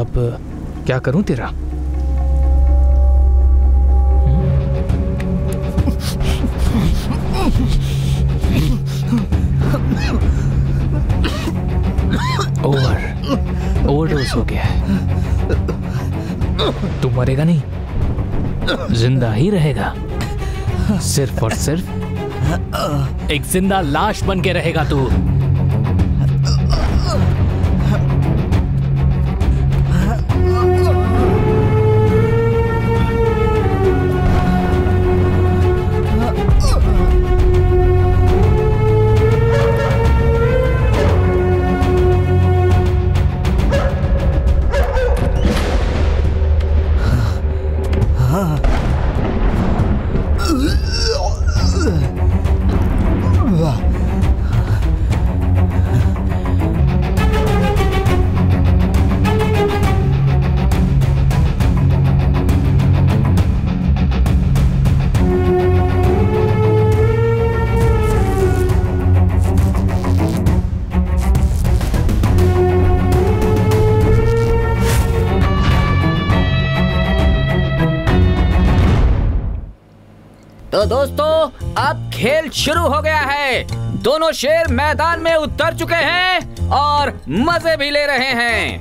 अब क्या करूं तेरा? ओवरडोज हो गया है। तू मरेगा नहीं, जिंदा ही रहेगा। सिर्फ और सिर्फ एक जिंदा लाश बन के रहेगा तू। तो दोस्तों अब खेल शुरू हो गया है। दोनों शेर मैदान में उतर चुके हैं और मजे भी ले रहे हैं।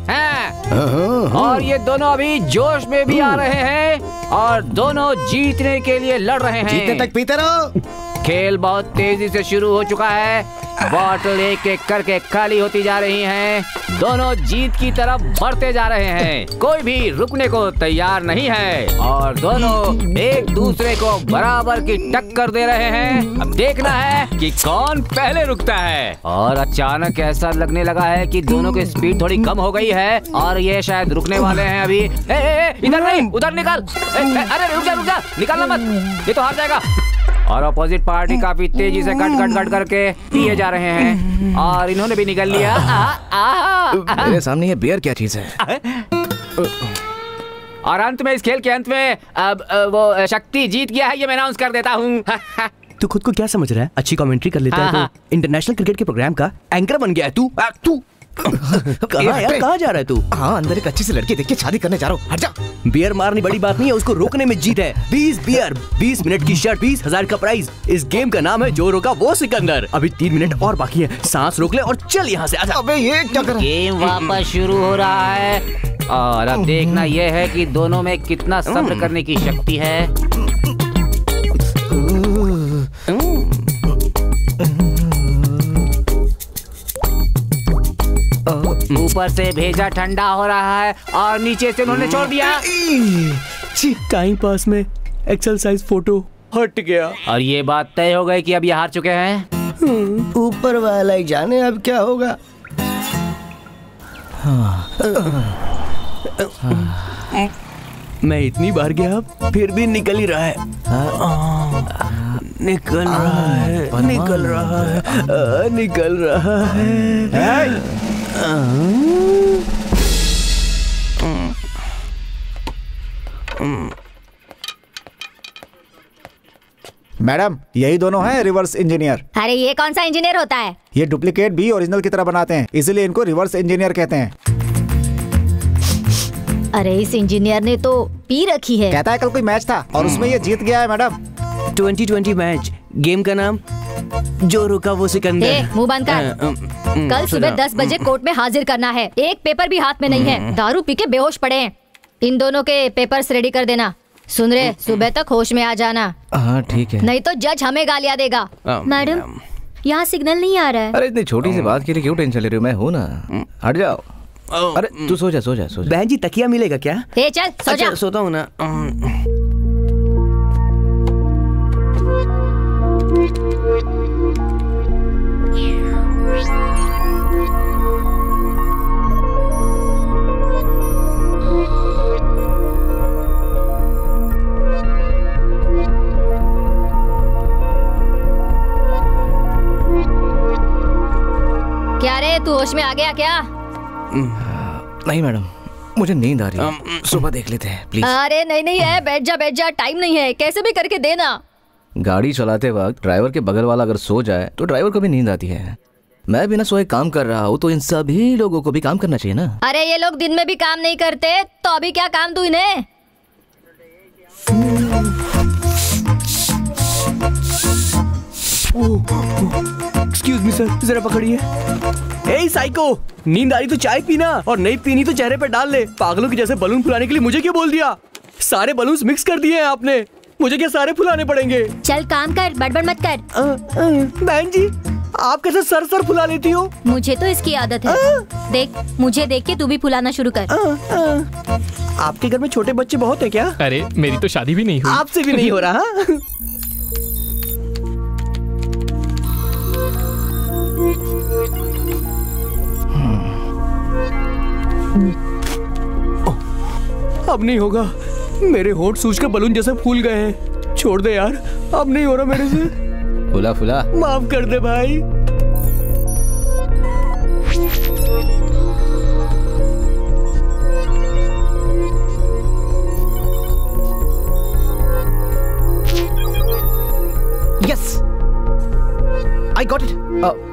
और ये दोनों अभी जोश में भी आ रहे हैं और दोनों जीतने के लिए लड़ रहे हैं। जीतने तक पीते रहो। खेल बहुत तेजी से शुरू हो चुका है। बॉटल एक एक करके खाली होती जा रही हैं। दोनों जीत की तरफ बढ़ते जा रहे हैं। कोई भी रुकने को तैयार नहीं है और दोनों एक दूसरे को बराबर की टक्कर दे रहे हैं। अब देखना है कि कौन पहले रुकता है। और अचानक ऐसा लगने लगा है कि दोनों की स्पीड थोड़ी कम हो गई है और ये शायद रुकने वाले हैं अभी। इधर नहीं, उधर निकल। अरे रुक जा, निकलना मत, ये तो हार जाएगा। और अपोजिट पार्टी काफी तेजी से कट करके पिए जा रहे हैं और इन्होंने भी निकल लिया। मेरे सामने ये बियर क्या चीज है? और अंत में, इस खेल के अंत में अब वो शक्ति जीत गया है, ये मैं अनाउंस कर देता हूँ। तू खुद को क्या समझ रहा है? अच्छी कमेंट्री कर लेता है तो इंटरनेशनल क्रिकेट के प्रोग्राम का एंकर बन गया है तू। कहाँ यार, कहाँ जा रहा है तू? हाँ, अंदर एक अच्छी सी लड़की देख के शादी करने जा रहा हूँ। हट जा। बियर मारनी बड़ी बात नहीं है, उसको रोकने में जीत है। 20 बियर, 20 मिनट की शर्ट, 20,000 का प्राइज। इस गेम का नाम है जो रोका वो सिकंदर। अभी 3 मिनट और बाकी है, सांस रोक ले और चल यहाँ से। आजा। अबे ये क्या कर रहा है? गेम वापस शुरू हो रहा है और अब देखना यह है कि दोनों में कितना सब्र करने की शक्ति है। ऊपर से भेजा ठंडा हो रहा है और नीचे से उन्होंने छोड़ दिया। टाइम पास में एक्सरसाइज फोटो हट गया और ये बात तय हो गई कि अब ये हार चुके हैं। ऊपर वाला ही जाने अब क्या होगा। मैं इतनी बार गया फिर भी निकल ही रहा है। निकल रहा है। मैडम, यही दोनों हैं रिवर्स इंजीनियर। अरे ये कौन सा इंजीनियर होता है? ये डुप्लीकेट भी ओरिजिनल की तरह बनाते हैं, इसीलिए इनको रिवर्स इंजीनियर कहते हैं। अरे इस इंजीनियर ने तो पी रखी है। कहता है कल कोई मैच था और उसमें ये जीत गया है मैडम। 2020 मैच, गेम का नाम जो रुका वो सिकंदर। मुंह बंद कर। कल सुबह 10 बजे कोर्ट में हाजिर करना है। एक पेपर भी हाथ में नहीं है, दारू पी के बेहोश पड़े हैं। इन दोनों के पेपर्स रेडी कर देना। सुन रहे, सुबह तक होश में आ जाना। हाँ ठीक है। नहीं तो जज हमें गालियाँ देगा। मैडम, यहाँ सिग्नल नहीं आ रहा है। अरे इतनी छोटी सी बात के लिए क्यों टेंशन ले रही हो? मैं हूँ ना, हट जाओ। अरे तू सो जा। बहन जी तकिया मिलेगा क्या? चल सो जा। सोता हूँ ना। क्या रे, तू होश में आ गया क्या? नहीं मैडम, मुझे नींद आ रही है, सुबह देख लेते हैं प्लीज। अरे नहीं है, बैठ जा, टाइम नहीं है, कैसे भी करके देना। गाड़ी चलाते वक्त ड्राइवर के बगल वाला अगर सो जाए तो ड्राइवर को भी नींद आती है। मैं बिना सोए काम कर रहा हूँ तो इन सभी लोगों को भी काम करना चाहिए ना। अरे ये लोग दिन में भी काम नहीं करते तो अभी क्या काम तू इन्हें? एक्सक्यूज मी सर, जरा पकड़िए। ए साइको, नींद आ रही तो चाय पीना और नहीं पीनी तो चेहरे पे डाल ले। पागलों की जैसे बलून फुलाने के लिए मुझे क्यों बोल दिया? सारे बलून्स मिक्स कर दिए हैं आपने, मुझे क्या सारे फुलाने पड़ेंगे? चल काम कर, बड़बड़ मत कर। बहन जी, आप कैसे सर सर फुला लेती हो? मुझे तो इसकी आदत है। देख, मुझे देख के तू भी फुलाना शुरू कर। आपके घर में छोटे बच्चे बहुत है क्या? अरे मेरी तो शादी भी नहीं हुई। आपसे भी नहीं हो रहा। अब नहीं होगा, मेरे होंठ सूज के बलून जैसे फूल गए हैं। छोड़ दे यार, अब नहीं हो रहा मेरे से। फुला फुला, माफ कर दे भाई। Yes, I got it.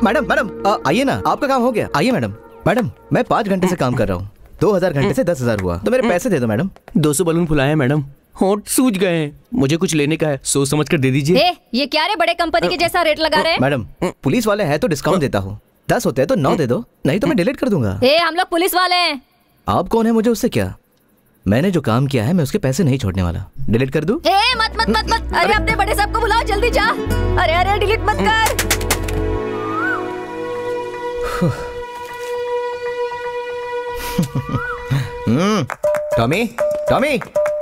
Madam madam आइए ना, आपका काम हो गया। आइए मैडम। मैडम मैं 5 घंटे से काम कर रहा हूँ, 2000 घंटे से 10,000 हुआ, तो मेरे पैसे दे दो मैडम। 200 बलून फुलाए मैडम, होंठ सूज गए हैं, मुझे कुछ लेने का है, सोच समझ कर दे दीजिए। ए, ये क्या रे, बड़े कंपनी के जैसा रेट लगा रहे हैं? मैडम पुलिस वाले हैं तो डिस्काउंट देता हूँ, 10 होते हैं तो 9 दे दो, नहीं तो मैं डिलीट कर दूंगा। ए, हम लोग पुलिस वाले हैं। आप कौन है, मुझे उससे क्या? मैंने जो काम किया है मैं उसके पैसे नहीं छोड़ने वाला। डिलीट कर दूं? ए, मत मत मत मत। अरे अपने बड़े साहब को बुलाओ, जल्दी जा। अरे अरे डिलीट मत कर। टॉमी, टॉमी,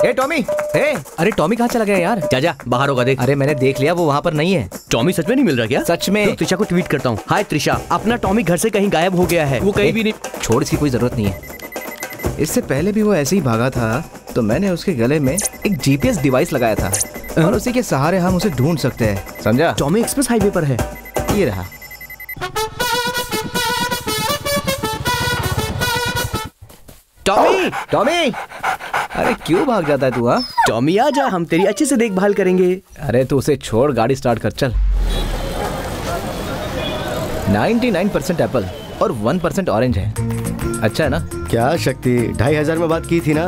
ए टॉमी, ए, अरे टॉमी कहाँ चला गया यार? जा बाहर होगा देख। अरे मैंने देख लिया, वो वहाँ पर नहीं है। टॉमी सच में नहीं मिल रहा क्या? सच में। तो त्रिशा को ट्वीट करता हूँ, हाय त्रिशा, अपना टॉमी घर से कहीं गायब हो गया है, वो कहीं भी नहीं। छोड़, इसकी कोई जरूरत नहीं है। इससे पहले भी वो ऐसे ही भागा था तो मैंने उसके गले में एक GPS डिवाइस लगाया था और उसी के सहारे हम उसे ढूंढ सकते हैं, समझा? टॉमी एक्सप्रेस हाईवे पर है। ये रहा। टॉमी, टॉमी, अरे क्यों भाग जाता है तू? हाँ टॉमी आ जा, हम तेरी अच्छे से देखभाल करेंगे। अरे तू उसे छोड़, गाड़ी स्टार्ट कर, चल। 99% एप्पल और 1% ऑरेंज है। अच्छा है ना? क्या शक्ति, 2500 में बात की थी ना?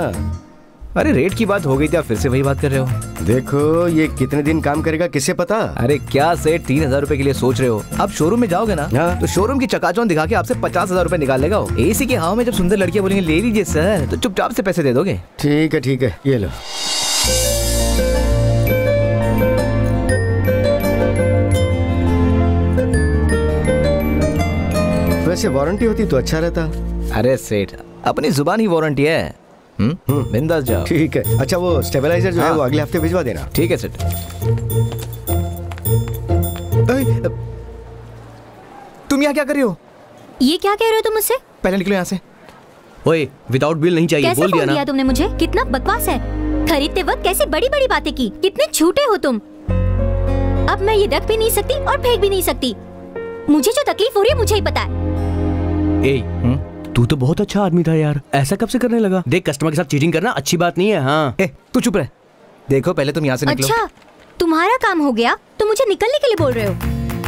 अरे रेट की बात हो गई थी, आप फिर से वही बात कर रहे हो। देखो ये कितने दिन काम करेगा किसे पता। अरे क्या सेठ 3000 रुपए के लिए सोच रहे हो? आप शोरूम में जाओगे ना, हाँ। तो शोरूम की चकाचौंध दिखा के आपसे 50,000 रुपए निकाल लेगा। एसी के हवा में जब सुंदर लड़कियां बोलेंगे ले लीजिए सर, तो चुपचाप से पैसे दे दोगे। ठीक है, ये लो। वैसे वारंटी होती तो अच्छा रहता। अरे सेठ, अपनी जुबान ही वारंटी है। बिंदास जाओ। ठीक है। अच्छा वो स्टेबलाइजर जो है वो अगले हफ्ते भिजवा देना। ठीक है सेठ। तुम यहाँ क्या कर रही हो? ये क्या कह रहे हो तुम मुझसे? पहले निकलो यहाँ से। ओए, विदाउट बिल नहीं चाहिए, कैसे बोल दिया ना। तुमने मुझे, कितना बकवास है। खरीदते वक्त कैसी बड़ी बड़ी बातें की, कितने झूठे हो तुम। अब मैं ये रख भी नहीं सकती और फेंक भी नहीं सकती। मुझे जो तकलीफ हो रही है मुझे ही पता है। तू तो बहुत अच्छा आदमी था यार, ऐसा कब से करने लगा? देख, कस्टमर के साथ चीटिंग करना अच्छी बात नहीं है। हाँ, तू चुप रह। देखो पहले तुम यहाँ से निकलो। अच्छा, तुम्हारा काम हो गया तो मुझे निकलने के लिए बोल रहे हो?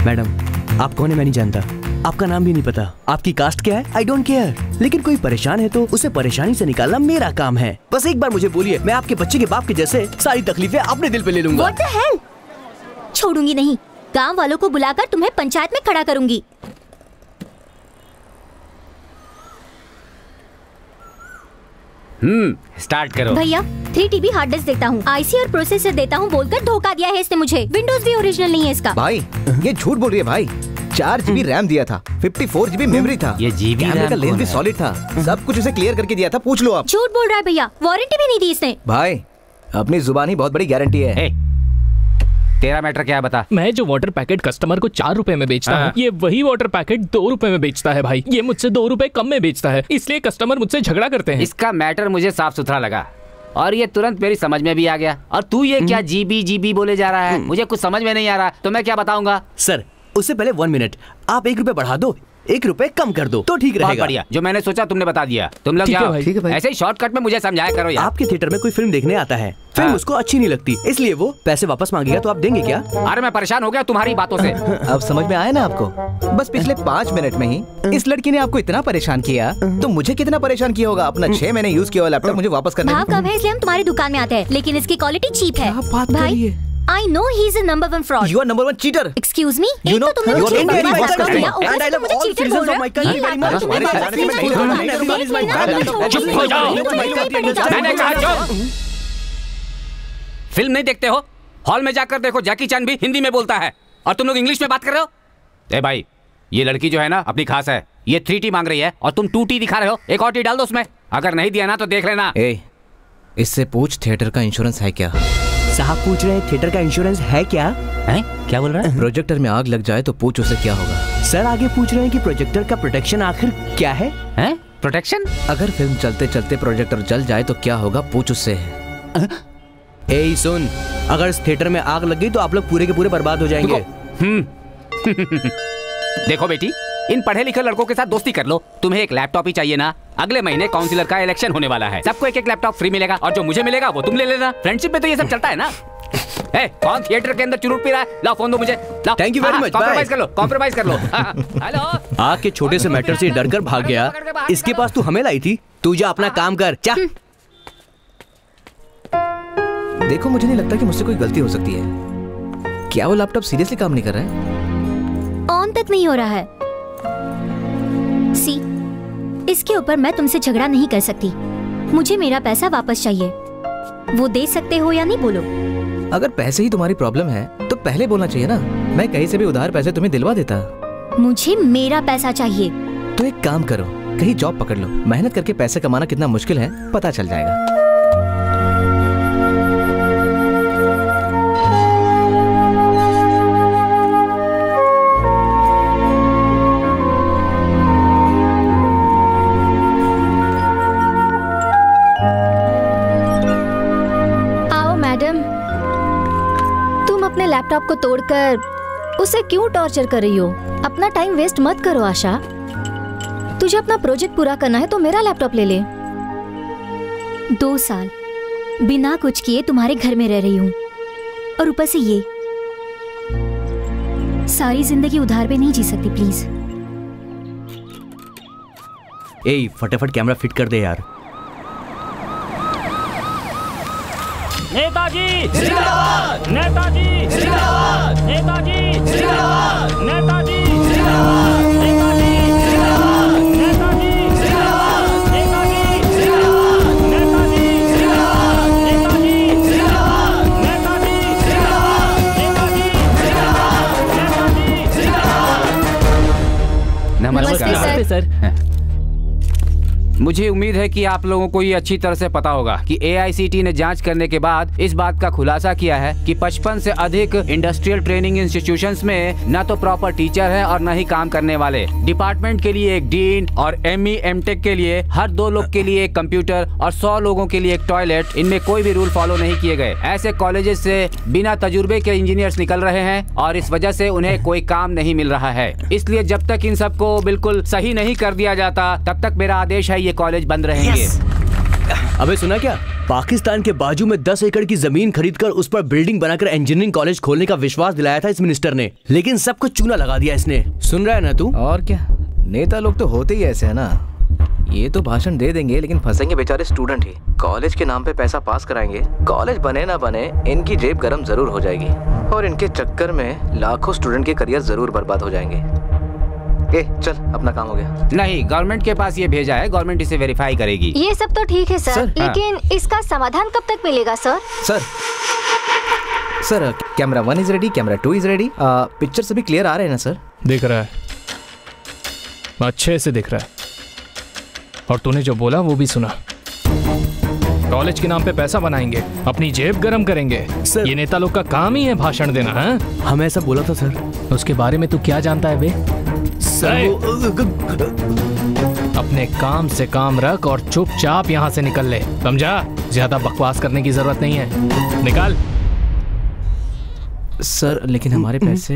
मैडम, आप कौन है मैं नहीं जानता, आपका नाम भी नहीं पता, आपकी कास्ट क्या है आई डोंट केयर, लेकिन कोई परेशान है तो उसे परेशानी से निकालना मेरा काम है। बस एक बार मुझे बोलिए, मैं आपके बच्चे के बाप के जैसे सारी तकलीफें अपने दिल पे ले लूंगा। What the hell? छोड़ूंगी नहीं, गांव वालों को बुलाकर तुम्हें पंचायत में खड़ा करूंगी। स्टार्ट करो। भैया 3TB हार्ड डिस्क देता हूँ, IC और प्रोसेसर देता हूँ बोलकर धोखा दिया है इसने मुझे। विंडोज भी ओरिजिनल नहीं है इसका। भाई ये झूठ बोल रही है भाई। 4 GB रैम दिया था, 54 GB मेमोरी था, ये GB कैमरे का रैम लेंस कौन भी है? सॉलिड था, सब कुछ उसे क्लियर करके दिया था, पूछ लो आप। झूठ बोल रहा है भैया, वारंटी भी नहीं दी इसने। भाई अपनी जुबान ही बहुत बड़ी गारंटी है। तेरा मैटर क्या है बता। मैं जो वाटर पैकेट कस्टमर को 4 रुपए में बेचता हूँ, ये वही वाटर पैकेट 2 रुपए में बेचता है भाई। ये मुझसे 2 रुपए कम में बेचता है, इसलिए कस्टमर मुझसे झगड़ा करते हैं। इसका मैटर मुझे साफ सुथरा लगा और ये तुरंत मेरी समझ में भी आ गया। और तू ये क्या GB बोले जा रहा है, मुझे कुछ समझ में नहीं आ रहा, तो मैं क्या बताऊंगा। सर उससे पहले 1 मिनट, आप 1 रुपए बढ़ा दो, 1 रुपए कम कर दो तो ठीक बहुत रहेगा। बढ़िया, जो मैंने सोचा तुमने बता दिया। तुम लोग ठीक है जाओ, भाई, ठीक है भाई। ऐसे ही शॉर्टकट में मुझे समझाया करो यार। आपके थिएटर में कोई फिल्म देखने आता है, फिल्म हाँ। उसको अच्छी नहीं लगती, इसलिए वो पैसे वापस मांगेगा, तो आप देंगे क्या? अरे मैं परेशान हो गया तुम्हारी बातों से। अब समझ में आया ना आपको? बस पिछले 5 मिनट में ही इस लड़की ने आपको इतना परेशान किया, तो मुझे कितना परेशान किया होगा। अपना 6 महीने यूज किया हुआ लैपटॉप मुझे वापस करने भाव कम है इसलिए हम तुम्हारी दुकान में आते हैं, लेकिन इसकी क्वालिटी चीप है। क्या बात कर रही है? I know he is a number 1 fraud. You are number 1 cheater. Excuse me? You know, तुमने you are मुझे very बर्बाद much कर दिया, disgusting. ऊपर And I से love मुझे all cheater citizens बोल रहे of my हो। country ये very लैपटॉप much. तुम्हें वापस नहीं Everybody is my brother. चुप हो जाओ। मैंने कहा चुप। फिल्म नहीं देखते हो? हॉल में जाकर देखो, जैकी चैन भी हिंदी में बोलता है और तुम लोग इंग्लिश में बात कर रहे हो। ए भाई, ये लड़की जो है ना अपनी खास है, ये 3T मांग रही है और तुम 2T दिखा रहे हो। एक और T डाल दो उसमें, अगर नहीं दिया ना तो देख लेना। इससे पूछ थिएटर का इंश्योरेंस है क्या? साहब पूछ रहे हैं थिएटर का इंश्योरेंस है क्या? हैं? क्या बोल रहा है? प्रोजेक्टर में आग लग जाए तो पूछ उसे क्या होगा। सर आगे पूछ रहे हैं कि प्रोजेक्टर का प्रोटेक्शन आखिर क्या है? हैं? प्रोटेक्शन? अगर फिल्म चलते चलते प्रोजेक्टर जल जाए तो क्या होगा, पूछ उससे। ए सुन, अगर इस थिएटर में आग लग गई तो आप लोग पूरे के पूरे बर्बाद हो जाएंगे। देखो बेटी, इन पढ़े लिखे लड़कों के साथ दोस्ती कर लो। तुम्हें एक लैपटॉप ही चाहिए ना? अगले महीने काउंसिलर का इलेक्शन होने वाला है, सबको एक एक लैपटॉप फ्री मिलेगा और जो मुझे मिलेगा वो तुम ले लेना। फ्रेंडशिप में तो ये सब चलता है ना। ए, कौन थिएटर के अंदर चुरूट पी रहा है? लाओ फोन दो मुझे। लाओ। Thank you very much, compromise bye. कर लो, कॉम्प्रोमाइज कर लो। हेलो। आग के छोटे से मैटर से डर कर भाग गया, इसके पास तू हमें लाई थी। तू जा अपना काम कर, जा। देखो, मुझे नहीं लगता कि मुझसे कोई गलती हो सकती है। क्या वो लैपटॉप सीरियसली काम नहीं कर रहा है? ऑन तक नहीं हो रहा है। सी, इसके ऊपर मैं तुमसे झगड़ा नहीं कर सकती। मुझे मेरा पैसा वापस चाहिए। वो दे सकते हो या नहीं, बोलो। अगर पैसे ही तुम्हारी प्रॉब्लम है तो पहले बोलना चाहिए ना। मैं कहीं से भी उधार पैसे तुम्हें दिलवा देता। मुझे मेरा पैसा चाहिए। तो एक काम करो, कहीं जॉब पकड़ लो। मेहनत करके पैसे कमाना कितना मुश्किल है पता चल जाएगा। अपने लैपटॉप को तोड़कर उसे क्यों टॉर्चर कर रही हो? अपना टाइम वेस्ट मत करो आशा। तुझे अपना प्रोजेक्ट पूरा करना है तो मेरा लैपटॉप ले ले। 2 साल बिना कुछ किए तुम्हारे घर में रह रही हूँ और ऊपर से ये। सारी जिंदगी उधार पे नहीं जी सकती, प्लीज। ए, फटाफट कैमरा फिट कर दे यार। नेताजी जिंदाबाद, नेताजी जिंदाबाद, नेताजी जिंदाबाद, नेताजी जिंदाबाद, नेताजी जिंदाबाद, नेताजी जिंदाबाद, नेताजी जिंदाबाद, नेताजी जिंदाबाद, नेताजी जिंदाबाद, नेताजी जिंदाबाद, नेताजी जिंदाबाद, नेताजी जिंदाबाद। नमस्ते सर। मुझे उम्मीद है कि आप लोगों को ये अच्छी तरह से पता होगा कि AICTE ने जांच करने के बाद इस बात का खुलासा किया है कि 55 से अधिक इंडस्ट्रियल ट्रेनिंग इंस्टीट्यूशंस में न तो प्रॉपर टीचर है और न ही काम करने वाले। डिपार्टमेंट के लिए एक डीन और ME MTech के लिए हर 2 लोग के लिए एक कंप्यूटर और 100 लोगों के लिए एक टॉयलेट, इनमें कोई भी रूल फॉलो नहीं किए गए। ऐसे कॉलेजेस से बिना तजुर्बे के इंजीनियर्स निकल रहे हैं और इस वजह से उन्हें कोई काम नहीं मिल रहा है। इसलिए जब तक इन सबको बिल्कुल सही नहीं कर दिया जाता तब तक मेरा आदेश है ये कॉलेज बंद रहेंगे। अबे सुना क्या? पाकिस्तान के बाजू में 10 एकड़ की जमीन खरीदकर उस पर बिल्डिंग बनाकर इंजीनियरिंग कॉलेज खोलने का विश्वास दिलाया था इस मिनिस्टर ने, लेकिन सब कुछ चूना लगा दिया इसने। सुन रहा है ना तू? और क्या, नेता लोग तो होते ही ऐसे है ना। ये तो भाषण दे देंगे लेकिन फंसेंगे बेचारे स्टूडेंट ही। कॉलेज के नाम पे पैसा पास कराएंगे, कॉलेज बने ना बने इनकी जेब गरम जरूर हो जाएगी और इनके चक्कर में लाखों स्टूडेंट के करियर जरूर बर्बाद हो जाएंगे। चल, अपना काम हो गया। नहीं, गवर्नमेंट के पास ये भेजा है, गवर्नमेंट इसे वेरीफाई करेगी। ये सब तो ठीक है सर, लेकिन इसका समाधान कब तक मिलेगा sir? Sir camera 1 is ready, camera 2 is ready. Picture सभी क्लियर आ रहे हैं ना सर? दिख रहा है, अच्छे से दिख रहा है। और तूने जो बोला वो भी सुना। कॉलेज के नाम पे पैसा बनाएंगे, अपनी जेब गरम करेंगे। सर, ये नेता लोग का काम ही है भाषण देना। है हमें ऐसा बोला था सर। उसके बारे में तू क्या जानता है बे? अपने काम से काम रख और चुपचाप यहाँ से निकल ले, समझा? ज्यादा बकवास करने की जरूरत नहीं है, निकाल। सर लेकिन हमारे पैसे।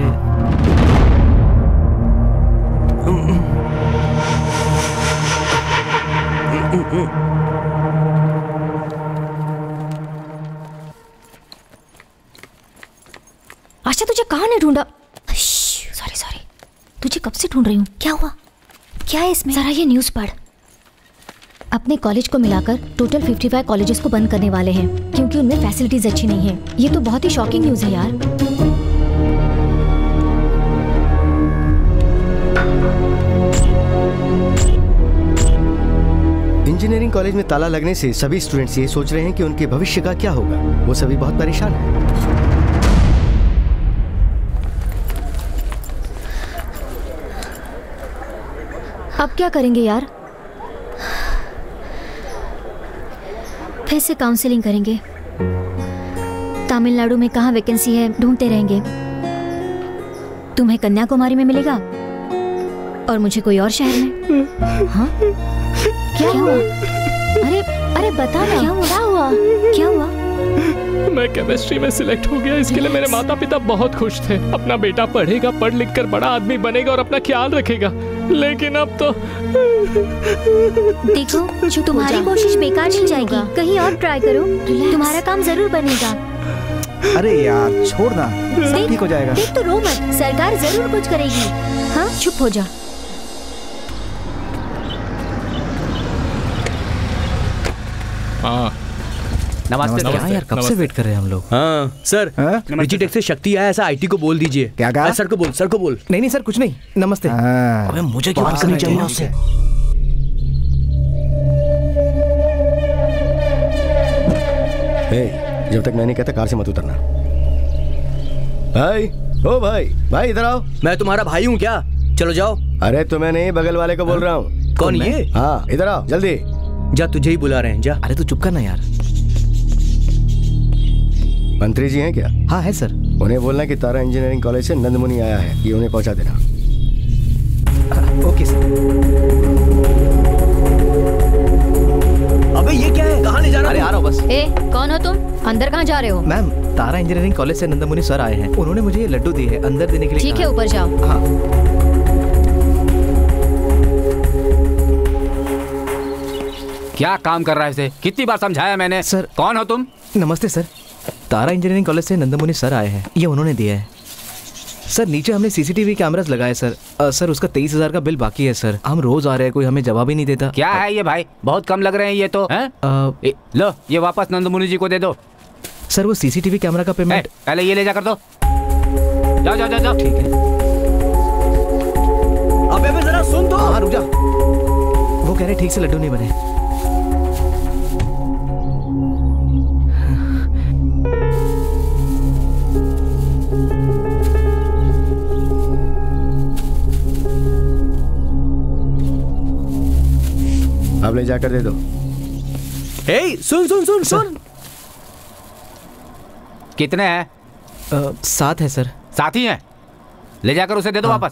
आशा, तुझे कहाँ ने ढूंढा? सॉरी, तुझे कब से ढूंढ रही हूँ। क्या हुआ? क्या है इसमें? जरा ये न्यूज़ पढ़। अपने कॉलेज को मिलाकर टोटल 55 कॉलेजेस को बंद करने वाले हैं क्योंकि उनमें फैसिलिटीज अच्छी नहीं है। ये तो बहुत ही शॉकिंग न्यूज़ है यार। इंजीनियरिंग कॉलेज में ताला लगने से सभी स्टूडेंट्स ये सोच रहे हैं कि उनके भविष्य का क्या होगा। वो सभी बहुत परेशान हैं। अब क्या करेंगे यार? फिर से काउंसलिंग करेंगे। तमिलनाडु में कहाँ वैकेंसी है ढूंढते रहेंगे। तुम्हें कन्याकुमारी में मिलेगा और मुझे कोई और शहर में। हाँ? क्या हुआ? अरे बता ना, क्या हुआ? मैं केमिस्ट्री में सिलेक्ट हो गया। इसके लिए मेरे माता पिता बहुत खुश थे। अपना बेटा पढ़ेगा, पढ़ लिख कर बड़ा आदमी बनेगा और अपना ख्याल रखेगा। लेकिन अब तो देखो, तुम्हारी कोशिश बेकार नहीं जाएगी। कहीं और ट्राई करो, तुम्हारा काम जरूर बनेगा। अरे यार छोड़ ना, सब ठीक हो जाएगा। देख तो रो मत, सरकार जरूर कुछ करेगी। हाँ, चुप हो जा। हाँ नमस्ते। क्या यार, कब से वेट कर रहे हैं हम लोग। हाँ सर, डिजिटेक से शक्ति आया, ऐसा आईटी को बोल दीजिए। क्या कहा? सर को बोल। नहीं सर, कुछ नहीं। नमस्ते। अबे मुझे क्यों बात करनी चाहिए उससे? जब तक मैं नहीं कहता कार से मत उतरना। भाई, ओ भाई इधर आओ। मैं तुम्हारा भाई हूँ क्या? चलो जाओ। अरे तुम्हें नहीं, बगल वाले को बोल रहा हूँ। कौन ये? हाँ इधर आओ जल्दी। जा, तुझे ही बुला रहे हैं, जा। अरे तू चुप करना यार। मंत्री जी हैं क्या? हाँ है सर। उन्हें बोलना कि तारा इंजीनियरिंग कॉलेज से नंदमुनि आया है, ये उन्हें पहुंचा देना। Okay sir. अबे ये क्या है? कहाँ ले जा रहा? अरे आ रहा हूँ बस। कौन हो तुम? अंदर कहाँ जा रहे हो? मैम, तारा इंजीनियरिंग कॉलेज से नंदमुनि सर आए हैं। उन्होंने मुझे ये लड्डू दिए हैं, अंदर देने के लिए। ठीक है, ऊपर जाओ। हाँ। क्या काम कर रहा है इसे? कितनी बार समझाया मैंने। सर। कौन हो तुम? नमस्ते सर, तारा इंजीनियरिंग कॉलेज से नंदमुनि सर आए हैं, ये उन्होंने दिया है। सर नीचे हमने सीसीटीवी कैमरास लगाए सर। सर उसका 23,000 का बिल बाकी है सर। हम रोज आ रहे हैं, कोई हमें जवाब ही नहीं देता। क्या है ये भाई? बहुत कम लग रहे हैं ये तो। लो ये वापस नंदमुनि जी को दे दो। सर वो सीसीटीवी कैमरा का पेमेंट। पहले ये ले जा कर दो। जाओ। ठीक है। अबे जरा सुन तो। हाँ रुक जा। वो कह रहे ठीक से लड्डू नहीं बने। अब ले जाकर दे दो। सुन। कितने हैं? 7 है सर। 7 ही हैं। ले जाकर उसे दे दो वापस।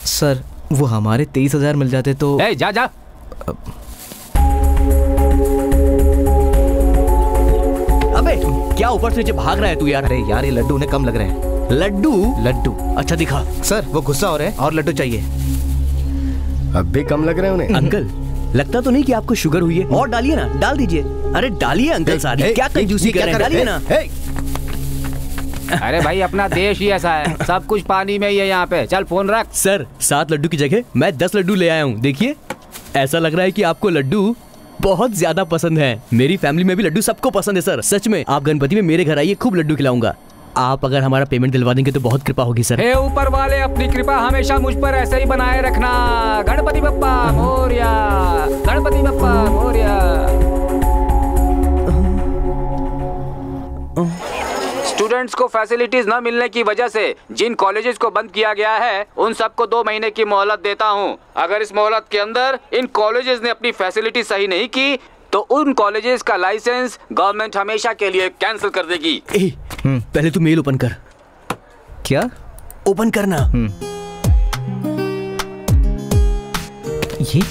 सर वो हमारे 23,000 मिल जाते तो। जा। अबे क्या ऊपर से नीचे भाग रहा है तू यार? अरे यार ये लड्डू उन्हें कम लग रहे हैं। लड्डू? अच्छा दिखा। सर वो गुस्सा हो रहे हैं और लड्डू चाहिए। अब भी कम लग रहे हैं उन्हें। अंकल लगता तो नहीं कि आपको शुगर हुई है? और डालिए ना, डाल दीजिए। अरे डालिए अंकल सारी। क्या कंजूसी कर रहे हैं? डालिए ना। अरे भाई अपना देश ही ऐसा है, सब कुछ पानी में ही है यहाँ पे। चल फोन रख। सर 7 लड्डू की जगह मैं 10 लड्डू ले आया हूँ। देखिए ऐसा लग रहा है कि आपको लड्डू बहुत ज्यादा पसंद है। मेरी फैमिली में भी लड्डू सबको पसंद है सर। सच में आप गणपति में मेरे घर आइए, खूब लड्डू खिलाऊंगा। आप अगर हमारा पेमेंट दिलवा देंगे तो बहुत कृपा होगी सर। हे ऊपर वाले, अपनी कृपा हमेशा मुझ पर ऐसे ही बनाए रखना। गणपति बप्पा मोरया, गणपति बप्पा मोरया। स्टूडेंट्स को फैसिलिटीज न मिलने की वजह से जिन कॉलेजेस को बंद किया गया है उन सबको 2 महीने की मोहलत देता हूं। अगर इस मोहलत के अंदर इन कॉलेजेस ने अपनी फैसिलिटी सही नहीं की तो उन कॉलेजेस का लाइसेंस गवर्नमेंट हमेशा के लिए कैंसिल कर देगी। पहले तू मेल ओपन कर। क्या ओपन करना? ये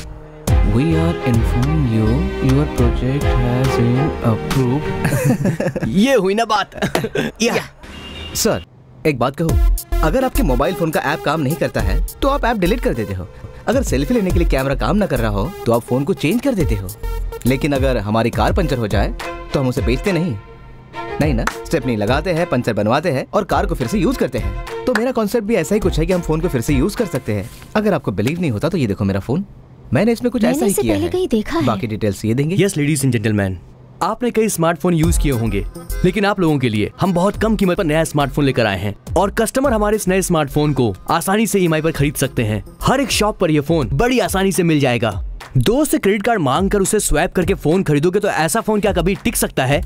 We are informing you your project has been approved. ये हुई ना बात। सर एक बात कहूँ, अगर आपके मोबाइल फोन का ऐप काम नहीं करता है तो आप ऐप डिलीट कर देते हो। अगर सेल्फी लेने के लिए कैमरा काम ना कर रहा हो तो आप फोन को चेंज कर देते हो। लेकिन अगर हमारी कार पंचर हो जाए तो हम उसे बेचते नहीं ना, स्टेपनी लगाते हैं, पंचर बनवाते हैं और कार को फिर से यूज करते हैं। तो मेरा कॉन्सेप्ट भी ऐसा ही कुछ है कि हम फोन को फिर से यूज कर सकते हैं। अगर आपको बिलीव नहीं होता तो ये देखो मेरा फोन, मैंने इसमें कुछ ऐसा ही किया है। कहीं देखा है। बाकी डिटेल्स ये देंगे। यस लेडीज एंड जेंटलमैन, आपने कई स्मार्टफोन यूज किए होंगे, लेकिन आप लोगों के लिए हम बहुत कम कीमत पर नया स्मार्टफोन लेकर आए हैं और कस्टमर हमारे इस नए स्मार्टफोन को आसानी से ईएमआई पर खरीद सकते हैं। हर एक शॉप पर यह फोन बड़ी आसानी से मिल जाएगा। दोस्त से क्रेडिट कार्ड मांग कर उसे स्वैप करके फोन खरीदोगे तो ऐसा फोन क्या कभी टिक सकता है?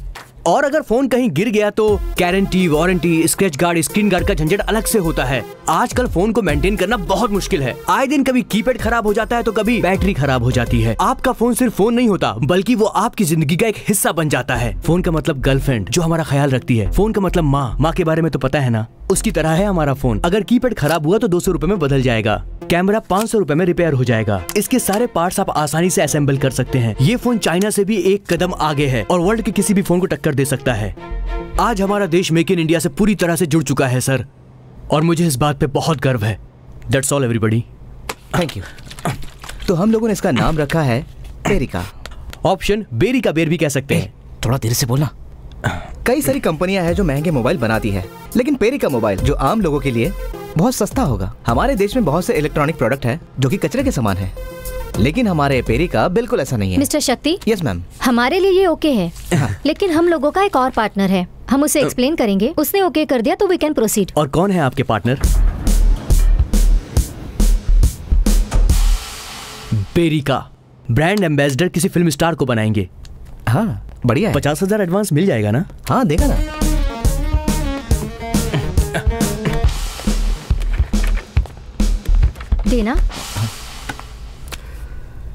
और अगर फोन कहीं गिर गया तो guarantee, warranty, scratch guard, screen guard का झंझट अलग से होता है। आजकल फोन को मेंटेन करना बहुत मुश्किल है। आए दिन कभी कीपैड खराब हो जाता है तो कभी बैटरी खराब हो जाती है। आपका फोन सिर्फ फोन नहीं होता बल्कि वो आपकी जिंदगी का एक हिस्सा बन जाता है। फोन का मतलब गर्लफ्रेंड जो हमारा ख्याल रखती है। फोन का मतलब माँ के बारे में तो पता है ना, उसकी तरह है हमारा फोन। अगर कीपैड खराब हुआ तो 200 रुपए में बदल जाएगा, कैमरा 500 रुपए में रिपेयर हो जाएगा। इसके सारे पार्ट्स आप आसानी से असेंबल कर सकते हैं। ये फोन चाइना से भी एक कदम आगे है और वर्ल्ड के किसी भी फोन को टक्कर दे सकता है। आज हमारा देश मेक इन इंडिया से पूरी तरह से जुड़ चुका है सर, और मुझे इस बात पे बहुत गर्व है। That's all everybody. Thank you. तो हम लोगों ने इसका नाम रखा है बेरिका। ऑप्शन बेरी का बेर भी कह सकते हैं। थोड़ा देर से बोलना। कई सारी कंपनियां हैं जो महंगे मोबाइल बनाती है, लेकिन पेरिका मोबाइल जो आम लोगों के लिए बहुत सस्ता होगा। हमारे देश में बहुत से इलेक्ट्रॉनिक प्रोडक्ट है जो कि कचरे के समान है, लेकिन हमारे पेरिका बिल्कुल ऐसा नहीं है। मिस्टर शक्ति। Yes ma'am. हमारे लिए ये ओके है, लेकिन हम लोगों का एक और पार्टनर है, हम उसे एक्सप्लेन करेंगे, उसने ओके कर दिया तो वी कैन प्रोसीड। और कौन है आपके पार्टनर? पेरिका ब्रांड एम्बेसडर किसी फिल्म स्टार को बनाएंगे। हाँ बढ़िया है। 50,000 एडवांस मिल जाएगा ना? हाँ देगा ना। देना।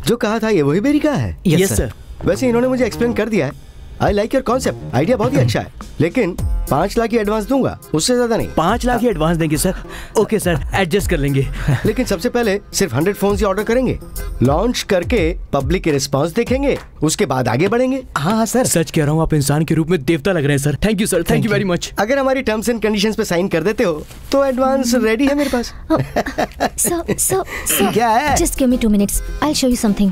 जो कहा था ये वही बेरिका है? Yes sir. वैसे इन्होंने मुझे एक्सप्लेन कर दिया है। I like your concept, idea बहुत ही अच्छा है, लेकिन 5 लाख की एडवांस दूंगा, उससे ज्यादा नहीं। 5 लाख की एडवांस देंगे सर? ओके सर, एडजस्ट कर लेंगे। लेकिन सबसे पहले सिर्फ 100 फोन ही ऑर्डर करेंगे, लॉन्च करके पब्लिक के रिस्पांस देखेंगे, उसके बाद आगे बढ़ेंगे। हाँ सर। सच कह रहा हूँ, आप इंसान के रूप में देवता लग रहे हैं sir. Thank you sir, thank you very much. अगर हमारी टर्म्स एंड कंडीशंस पे साइन कर देते हो तो एडवांस रेडी है मेरे पास। So, क्या है? just give me 2 minutes. I'll show you something.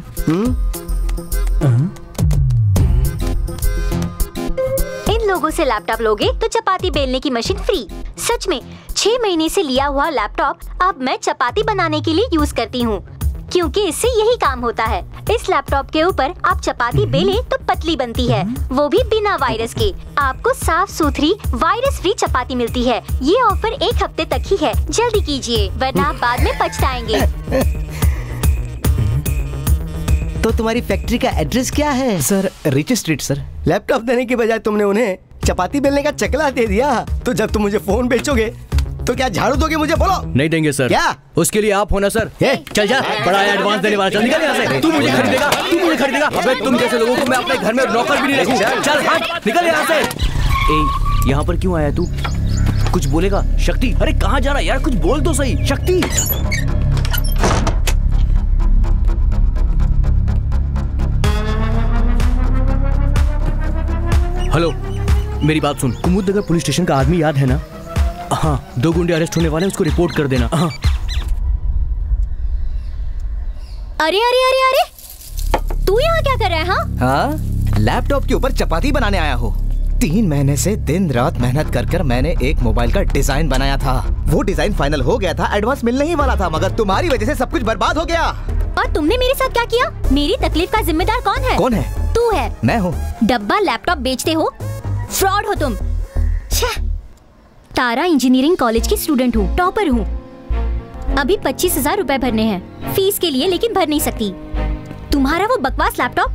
इन लोगों से लैपटॉप लोगे तो चपाती बेलने की मशीन फ्री। सच में 6 महीने से लिया हुआ लैपटॉप अब मैं चपाती बनाने के लिए यूज करती हूँ, क्योंकि इससे यही काम होता है। इस लैपटॉप के ऊपर आप चपाती बेलें तो पतली बनती है, वो भी बिना वायरस के। आपको साफ सुथरी वायरस फ्री चपाती मिलती है। ये ऑफर 1 हफ्ते तक ही है, जल्दी कीजिए वरना आप बाद में पछताएंगे। तो तुम्हारी फैक्ट्री का एड्रेस क्या है? Sir rich street sir. Laptop देने के बजाय तुमने उन्हें चपाती बेलने का चकला दे दिया। तो जब तुम मुझे फोन बेचोगे तो क्या झाड़ू दोगे मुझे? बोलो। नहीं देंगे सर। क्या? उसके लिए आप होना सर। चल जा, बड़ा एडवांस देने वाला। चल निकल यहाँ से। तू मुझे खरीदेगा, तू मुझे खरीदेगा। अबे तुम जैसे लोगों को मैं अपने घर में नौकर भी नहीं रखूं। चल हट, निकल यहाँ से। ए, यहाँ पर क्यों आया तू? कुछ बोलेगा? शक्ति, अरे कहाँ जा रहा है यार? कुछ बोल तो सही। शक्ति, हेलो, मेरी बात सुन। कुमुदनगर पुलिस स्टेशन का आदमी याद है ना? हाँ, 2 गुंडे अरेस्ट होने वाले हैं, उसको रिपोर्ट कर देना। हाँ। अरे अरे अरे अरे, तू यहाँ क्या कर रहा है? हाँ, लैपटॉप के ऊपर चपाती बनाने आया हो। 3 महीने से दिन रात मेहनत कर मैंने एक मोबाइल का डिजाइन बनाया था। वो डिजाइन फाइनल हो गया था, एडवांस मिलने ही वाला था, मगर तुम्हारी वजह से सब कुछ बर्बाद हो गया। और तुमने मेरे साथ क्या किया? मेरी तकलीफ का जिम्मेदार कौन है? कौन है? तू है। मैं हूँ। डब्बा लैपटॉप बेचते हो, फ्रॉड हो तुम। तारा इंजीनियरिंग कॉलेज की स्टूडेंट हूँ, टॉपर हूँ। अभी 25,000 रुपए भरने हैं फीस के लिए, लेकिन भर नहीं सकती। तुम्हारा वो बकवास लैपटॉप,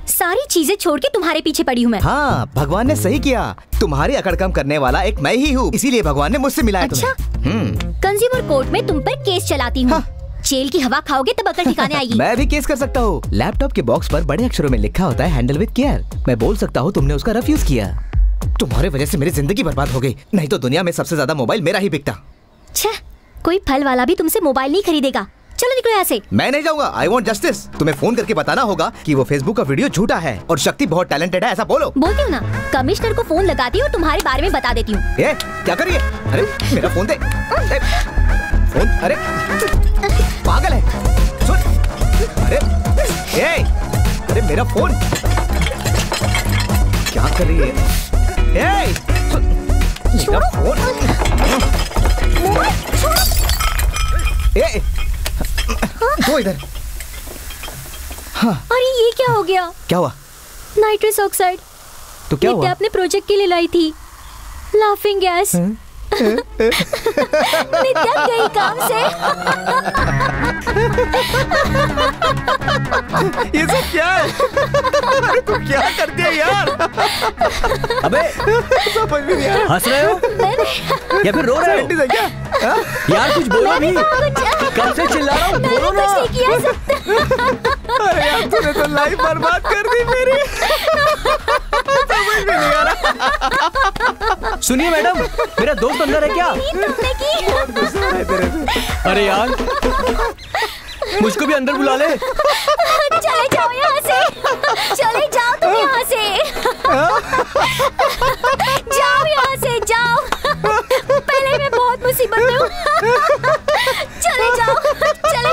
सारी चीजें छोड़ के तुम्हारे पीछे पड़ी हूँ मैं। हाँ, भगवान ने सही किया। तुम्हारी अकड़ कम करने वाला एक मैं ही हूँ, इसीलिए भगवान ने मुझसे मिलाया अच्छा? कंज्यूमर कोर्ट में तुम पर केस चलाती हूँ। जेल की हवा खाओगे तब अकल ठिकाने आएगी। मैं भी केस कर सकता हूँ। लैपटॉप के बॉक्स पर बड़े अक्षरों में लिखा होता है हैंडल विद केयर। मैं बोल सकता हूँ तुमने उसका रिफ्यूज किया। तुम्हारे वजह से मेरी जिंदगी बर्बाद हो गई, नहीं तो दुनिया में सबसे ज्यादा मोबाइल मेरा ही बिकता। कोई फल वाला भी तुमसे मोबाइल नहीं खरीदेगा। चलो निकलो यहाँ से। मैं नहीं जाऊंगा। I want justice. तुम्हें फोन करके बताना होगा कि वो फेसबुक का वीडियो झूठा है और शक्ति बहुत टैलेंटेड है, ऐसा बोलो। बोलती हूँ ना, कमिश्नर को फोन लगाती हूँ और तुम्हारे बारे में बता देती हूँ। क्या करिए? अरे मेरा फोन दे। फोन, अरे पागल है। सुन, अरे मेरा फोन क्या कर रही है? मेरा फोन वो इधर। अरे ये क्या हो गया? क्या हुआ? Nitrous oxide. तो क्या हुआ? अपने प्रोजेक्ट के लिए लाई थी। Laughing gas. नित्या गई काम से। ये सब क्या है? अरे तू क्या कर दिया यार? अबे समझ में नहीं आ रहा। हंस रहे हो या फिर रो रहे हो? क्या? यार कुछ बोलो भी। कब से चिल्ला रहा हूँ, बोलो ना। अरे यार तूने तो लाइफ बर्बाद कर दी मेरी। समझ में नहीं आ रहा। सुनिए मैडम, मेरा दोस्त अंदर है क्या? अरे यार मुझको भी अंदर बुला ले। चले जाओ यहाँ से। चले जाओ तुम यहाँ से। जाओ यहाँ से, जाओ। पहले मैं बहुत मुसीबत में हूँ। चले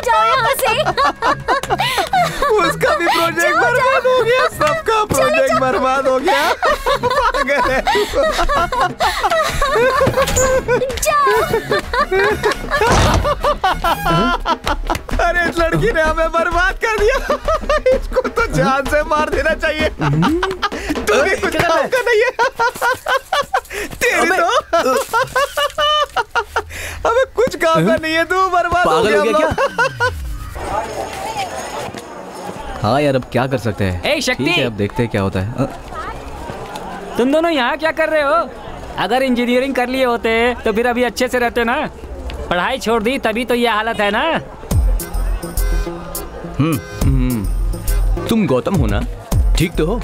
जाओ यहाँ से। उसका भी प्रोजेक्ट बर्बाद हो गया, सबका प्रोजेक्ट बर्बाद हो गया। पागल है। अरे इस लड़की ने हमें बर्बाद कर दिया। इसको तो जान से मार देना चाहिए। तुम्हें कुछ काम का नहीं है। तेरी तो हमें कुछ काम का नहीं है, तू बर्बाद हो गया क्या? हाँ यार अब क्या कर सकते हैं। ए शक्ति, ठीक है अब देखते हैं क्या होता है। तुम दोनों यहाँ क्या कर रहे हो? अगर इंजीनियरिंग कर लिए होते तो फिर अभी अच्छे से रहते ना। पढ़ाई छोड़ दी तभी तो ये हालत है ना। तुम गौतम हो ना? ठीक तो हो?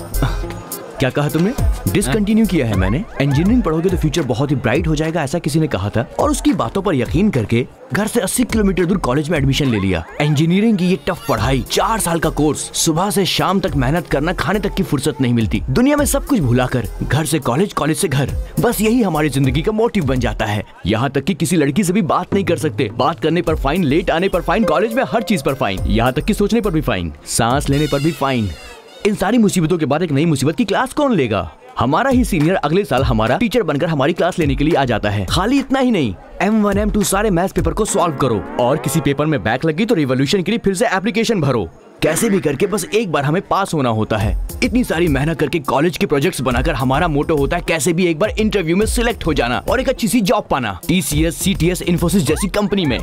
क्या कहा तुमने? डिसकंटिन्यू किया है मैंने। इंजीनियरिंग पढ़ोगे तो फ्यूचर बहुत ही ब्राइट हो जाएगा, ऐसा किसी ने कहा था और उसकी बातों पर यकीन करके घर से 80 किलोमीटर दूर कॉलेज में एडमिशन ले लिया। इंजीनियरिंग की ये टफ पढ़ाई, 4 साल का कोर्स, सुबह से शाम तक मेहनत करना, खाने तक की फुर्सत नहीं मिलती। दुनिया में सब कुछ भुलाकर घर से कॉलेज, कॉलेज से घर, बस यही हमारी जिंदगी का मोटिव बन जाता है। यहाँ तक कि किसी लड़की से भी बात नहीं कर सकते। बात करने पर फाइन, लेट आने पर फाइन, कॉलेज में हर चीज पर फाइन, यहाँ तक कि सोचने पर भी फाइन, सांस लेने पर भी फाइन। इन सारी मुसीबतों के बाद एक नई मुसीबत की क्लास कौन लेगा? हमारा ही सीनियर अगले साल हमारा टीचर बनकर हमारी क्लास लेने के लिए आ जाता है। खाली इतना ही नहीं, M1 M2 सारे मैथ्स पेपर को सॉल्व करो और किसी पेपर में बैक लगी तो रिवॉल्यूशन के लिए फिर से एप्लीकेशन भरो। कैसे भी करके बस एक बार हमें पास होना होता है। इतनी सारी मेहनत करके कॉलेज के प्रोजेक्ट्स बनाकर हमारा मोटो होता है कैसे भी एक बार इंटरव्यू में सिलेक्ट हो जाना और एक अच्छी सी जॉब पाना, TCS, CTS, इन्फोसिस जैसी कंपनी में।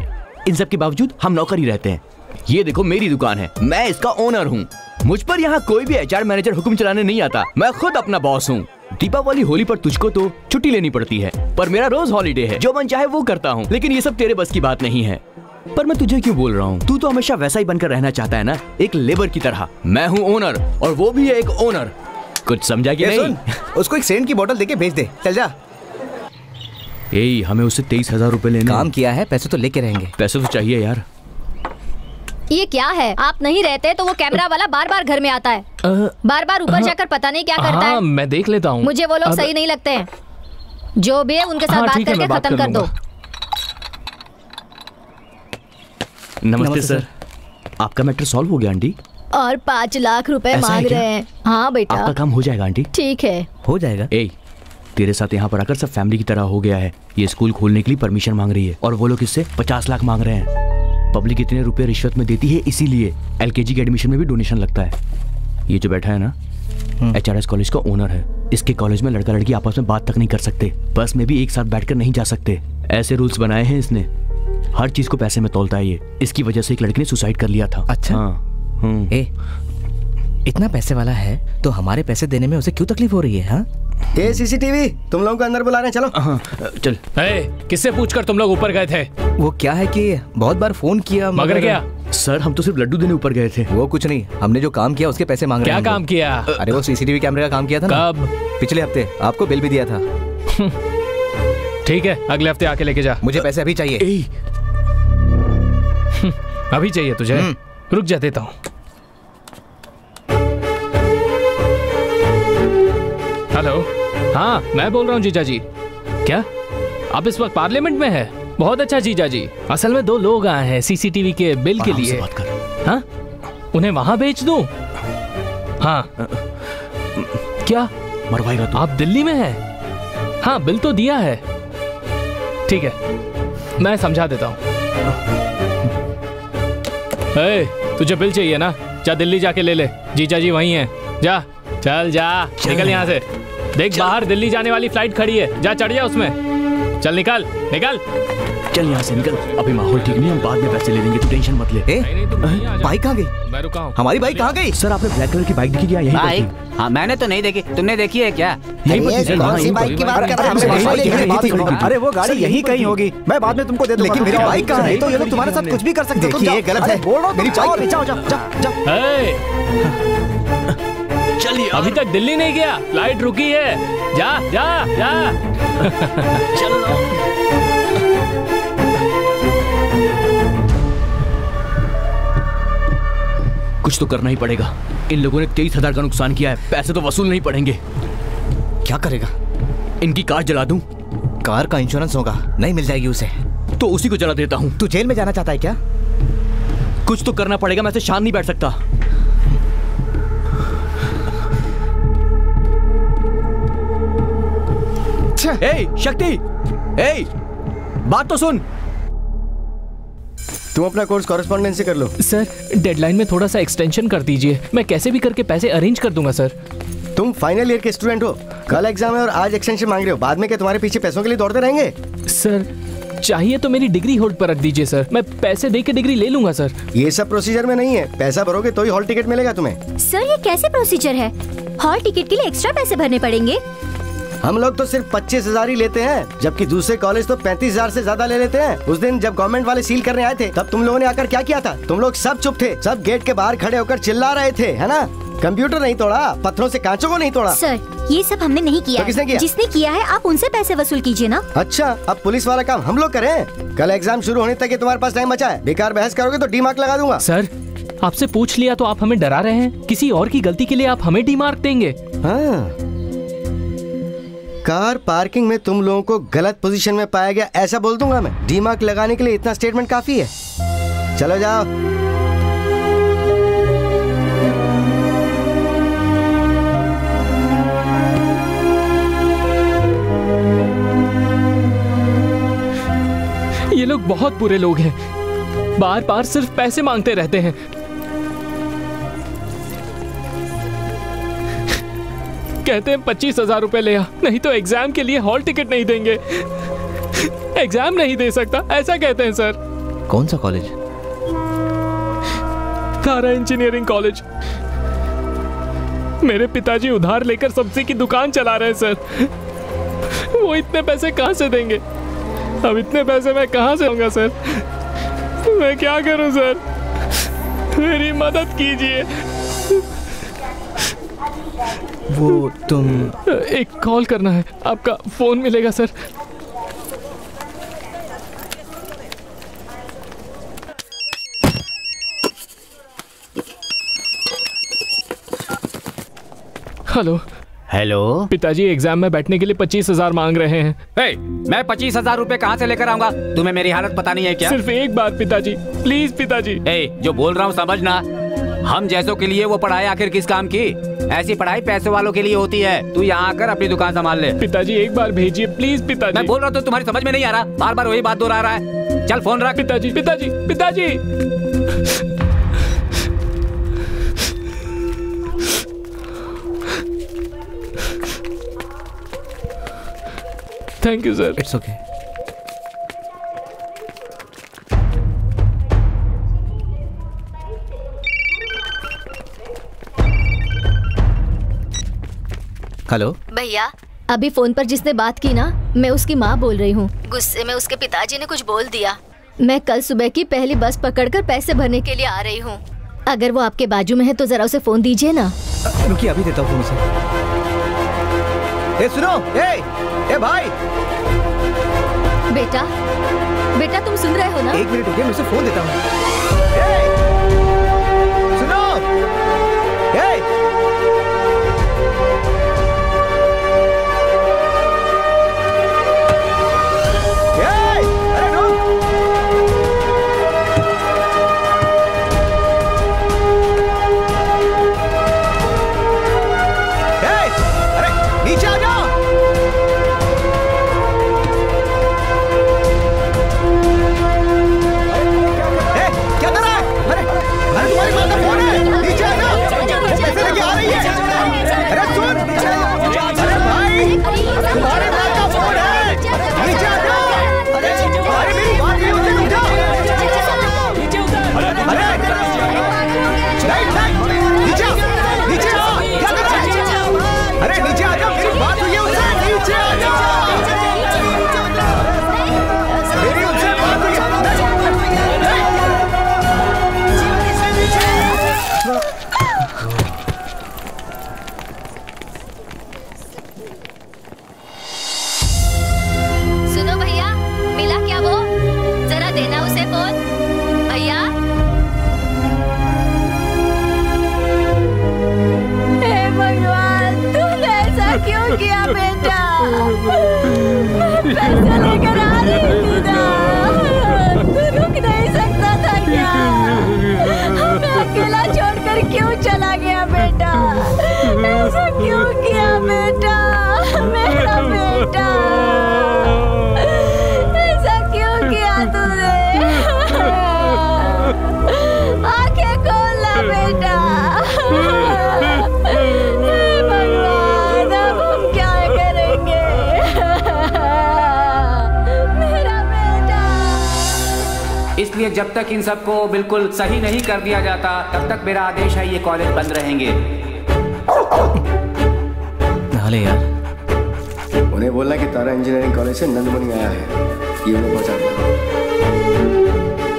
इन सब के बावजूद हम नौकर ही रहते हैं। ये देखो मेरी दुकान है, मैं इसका ओनर हूँ। मुझ पर यहाँ कोई भी HR मैनेजर हुक्म चलाने नहीं आता, मैं खुद अपना बॉस हूँ। दीपावली, होली पर तुझको तो छुट्टी लेनी पड़ती है, पर मेरा रोज हॉलीडे है, जो मन चाहे वो करता हूँ। लेकिन ये सब तेरे बस की बात नहीं है। पर मैं तुझे क्यों बोल रहा हूँ? तू तो हमेशा वैसा ही बनकर रहना चाहता है ना, एक लेबर की तरह। मैं हूँ ओनर और वो भी है एक ओनर। कुछ समझा कि नहीं? उसको एक सेंट की बोतल देके भेज दे, चल जा। हमें उससे 23,000 रुपए लेने। काम किया है, पैसे तो लेके रहेंगे। पैसे तो चाहिए यार। ये क्या है? आप नहीं रहते तो वो कैमरा वाला बार बार घर में आता है, बार बार ऊपर जाकर पता नहीं क्या करता है। मैं देख लेता हूँ। मुझे वो लोग सही नहीं लगते हैं। जो भी है उनके साथ बात करके खत्म कर दो। नमस्ते सर, आपका मैटर सॉल्व हो गया आंटी? और 5 लाख रुपए मांग रहे हैं। हाँ बेटा, आपका काम हो जाएगा आंटी। ठीक है, हो जाएगा। तेरे साथ यहाँ पर आकर सब फैमिली की तरह हो गया है। ये स्कूल खोलने के लिए परमिशन मांग रही है और वो लोग इससे 50 लाख मांग रहे हैं। पब्लिक इतने रुपए रिश्वत में देती है, इसीलिए LKG के एडमिशन में भी डोनेशन लगता है। ये जो बैठा है ना, HRS कॉलेज का ओनर है। इसके कॉलेज में लड़का लड़की आपस में बात तक नहीं कर सकते, बस में भी एक साथ बैठकर नहीं जा सकते। ऐसे रूल्स बनाए हैं इसने। हर चीज को पैसे में तौलता है ये। इसकी वजह से एक लड़की ने सुसाइड कर लिया था। अच्छा। हाँ। इतना पैसे वाला है तो हमारे पैसे देने में उसे क्यों तकलीफ हो रही है? हाँ? ये CCTV तुम लोगों को अंदर बुला रहे हैं, चलो। चल। किससे पूछकर तुम लोग ऊपर गए थे? वो क्या है कि बहुत बार फोन किया मगर क्या? सर हम तो सिर्फ लड्डू देने ऊपर गए थे। वो कुछ नहीं, हमने जो काम किया उसके पैसे मांग रहे हैं। क्या काम किया? अरे वो CCTV कैमरे का काम किया था ना। कब? पिछले हफ्ते। आपको बिल भी दिया था। ठीक है, अगले हफ्ते आके लेके जा। मुझे पैसे अभी चाहिए। अभी चाहिए तुझे? रुक जा, देता हूँ। हेलो, हाँ मैं बोल रहा हूँ जीजा जी। क्या आप इस वक्त पार्लियामेंट में है? बहुत अच्छा जीजा जी। असल में 2 लोग आए हैं CCTV के बिल के लिए। बात कर। हाँ, उन्हें वहां बेच दूं? हाँ। क्या मरवाएगा तू? आप दिल्ली में हैं? हाँ बिल तो दिया है। ठीक है, मैं समझा देता हूँ। तुझे बिल चाहिए ना, जा दिल्ली जाके ले ले, जीजा जी वहीं हैं। जा चल जा, निकल यहाँ से। देख बाहर दिल्ली जाने वाली फ्लाइट खड़ी है, जा चढ़ जा उसमें। चल निकल निकल। चल यहाँ से निकल, अभी माहौल ठीक नहीं, हम बाद में पैसे ले लेंगे, तू टेंशन मत ले। बाइक कहाँ गई? मैं रुका हूँ। हमारी बाइक कहाँ गई? सर आपने ब्लैक कलर की बाइक देखी क्या? यही बाइक? हाँ मैंने तो नहीं देखी, तुमने देखी है क्या? कौन सी बाइक की बात कर रहे हैं? अरे वो गाड़ी यही कहीं होगी, मैं बाद में तुमको दे दूंगा। लेकिन मेरी बाइक कहाँ है? तो ये लोग तुम्हारे साथ कुछ भी कर सकते हैं। ये गलत है, बोल रहा हूँ। मेरी बाइक जाओ जाओ जाओ। चलिए, अभी तक दिल्ली नहीं गया, फ्लाइट रुकी है। जा जा जा। चलो। कुछ तो करना ही पड़ेगा। इन लोगों ने 23,000 का नुकसान किया है, पैसे तो वसूल नहीं पड़ेंगे। क्या करेगा? इनकी कार जला दूं? कार का इंश्योरेंस होगा, नहीं मिल जाएगी उसे। तो उसी को जला देता हूँ। तू जेल में जाना चाहता है क्या? कुछ तो करना पड़ेगा, मैं ऐसे शांत नहीं बैठ सकता। ए, शक्ति, ए, बात तो सुन। तुम अपना कोर्स कॉरेस्पॉन्डेंस से कर लो। सर डेडलाइन में थोड़ा सा एक्सटेंशन कर दीजिए, मैं कैसे भी करके पैसे अरेंज कर दूंगा सर। तुम फाइनल ईयर के स्टूडेंट हो, कल एग्जाम है और आज एक्सटेंशन मांग रहे हो, बाद में क्या तुम्हारे पीछे पैसों के लिए दौड़ते रहेंगे? सर चाहिए तो मेरी डिग्री होल्ड पर रख दीजिए सर, मैं पैसे दे के डिग्री ले लूंगा सर। ये सब प्रोसीजर में नहीं है, पैसा भरोगे तो ही हॉल टिकट मिलेगा तुम्हें। सर ये कैसे प्रोसीजर है? हॉल टिकट के लिए एक्स्ट्रा पैसे भरने पड़ेंगे? हम लोग तो सिर्फ 25,000 ही लेते हैं, जबकि दूसरे कॉलेज तो 35,000 से ज्यादा ले लेते हैं। उस दिन जब गवर्नमेंट वाले सील करने आए थे, तब तुम लोगों ने आकर क्या किया था? तुम लोग सब चुप थे, सब गेट के बाहर खड़े होकर चिल्ला रहे थे, है ना? कंप्यूटर नहीं तोड़ा, पत्थरों से कांचों को नहीं तोड़ा। सर ये सब हमने नहीं किया। तो किसने किया? जिसने किया है आप उनसे पैसे वसूल कीजिए ना। अच्छा, अब पुलिस वाला काम हम लोग करें? कल एग्जाम शुरू होने तक ही तुम्हारे पास टाइम बचा है, बेकार बहस करोगे तो डी मार्क लगा दूंगा। सर आपसे पूछ लिया तो आप हमें डरा रहे हैं, किसी और की गलती के लिए आप हमें डी मार्क देंगे? हाँ, कार पार्किंग में तुम लोगों को गलत पोजीशन में पाया गया, ऐसा बोल दूंगा मैं। डी मार्क लगाने के लिए इतना स्टेटमेंट काफी है। चलो जाओ। ये लोग बहुत बुरे लोग हैं, बार बार सिर्फ पैसे मांगते रहते हैं। कहते हैं 25,000 रुपए ले आ, नहीं तो एग्जाम के लिए हॉल टिकट नहीं देंगे। एग्जाम नहीं दे सकता, ऐसा कहते हैं सर। कौन सा कॉलेज? तारा इंजीनियरिंग कॉलेज। मेरे पिताजी उधार लेकर सब्जी की दुकान चला रहे हैं सर, वो इतने पैसे कहां से देंगे? अब इतने पैसे मैं कहां से दूंगा सर? मैं क्या करूं सर? मेरी मदद कीजिए। वो तुम एक कॉल करना है, आपका फोन मिलेगा सर। हेलो हेलो, पिताजी एग्जाम में बैठने के लिए 25,000 मांग रहे हैं। hey, मैं 25,000 रुपए कहाँ से लेकर आऊंगा? तुम्हें मेरी हालत पता नहीं है क्या? सिर्फ एक बात पिताजी, प्लीज पिताजी। जो बोल रहा हूँ समझना, हम जैसों के लिए वो पढ़ाई आखिर किस काम की? ऐसी पढ़ाई पैसे वालों के लिए होती है। तू यहाँ आकर अपनी दुकान संभाल ले। पिताजी एक बार भेजिए प्लीज पिताजी। मैं बोल रहा हूँ तो तुम्हारी समझ में नहीं आ रहा, बार बार वही बात दोहरा रहा है। चल फोन रख। पिताजी पिताजी पिताजी। Thank you sir. It's okay. Hello भैया, अभी फोन पर जिसने बात की ना, मैं उसकी माँ बोल रही हूँ। गुस्से में उसके पिताजी ने कुछ बोल दिया। मैं कल सुबह की पहली बस पकड़कर पैसे भरने के लिए आ रही हूँ। अगर वो आपके बाजू में है तो जरा उसे फोन दीजिए ना। रुकिए, अभी देता हूँ फोन उसे। सुनो, ए भाई। बेटा बेटा तुम सुन रहे हो ना? एक मिनट रुकिए, मैं उसे फोन देता हूँ। सुनो, नीचे आ जाओ। इसलिए जब तक इन सबको बिल्कुल सही नहीं कर दिया जाता तब तक मेरा आदेश है ये कॉलेज बंद रहेंगे। नाले यार, उन्हें बोलना कि तारा इंजीनियरिंग कॉलेज से नंदमुनि आया है, ये उन्हें पहुंचा दो।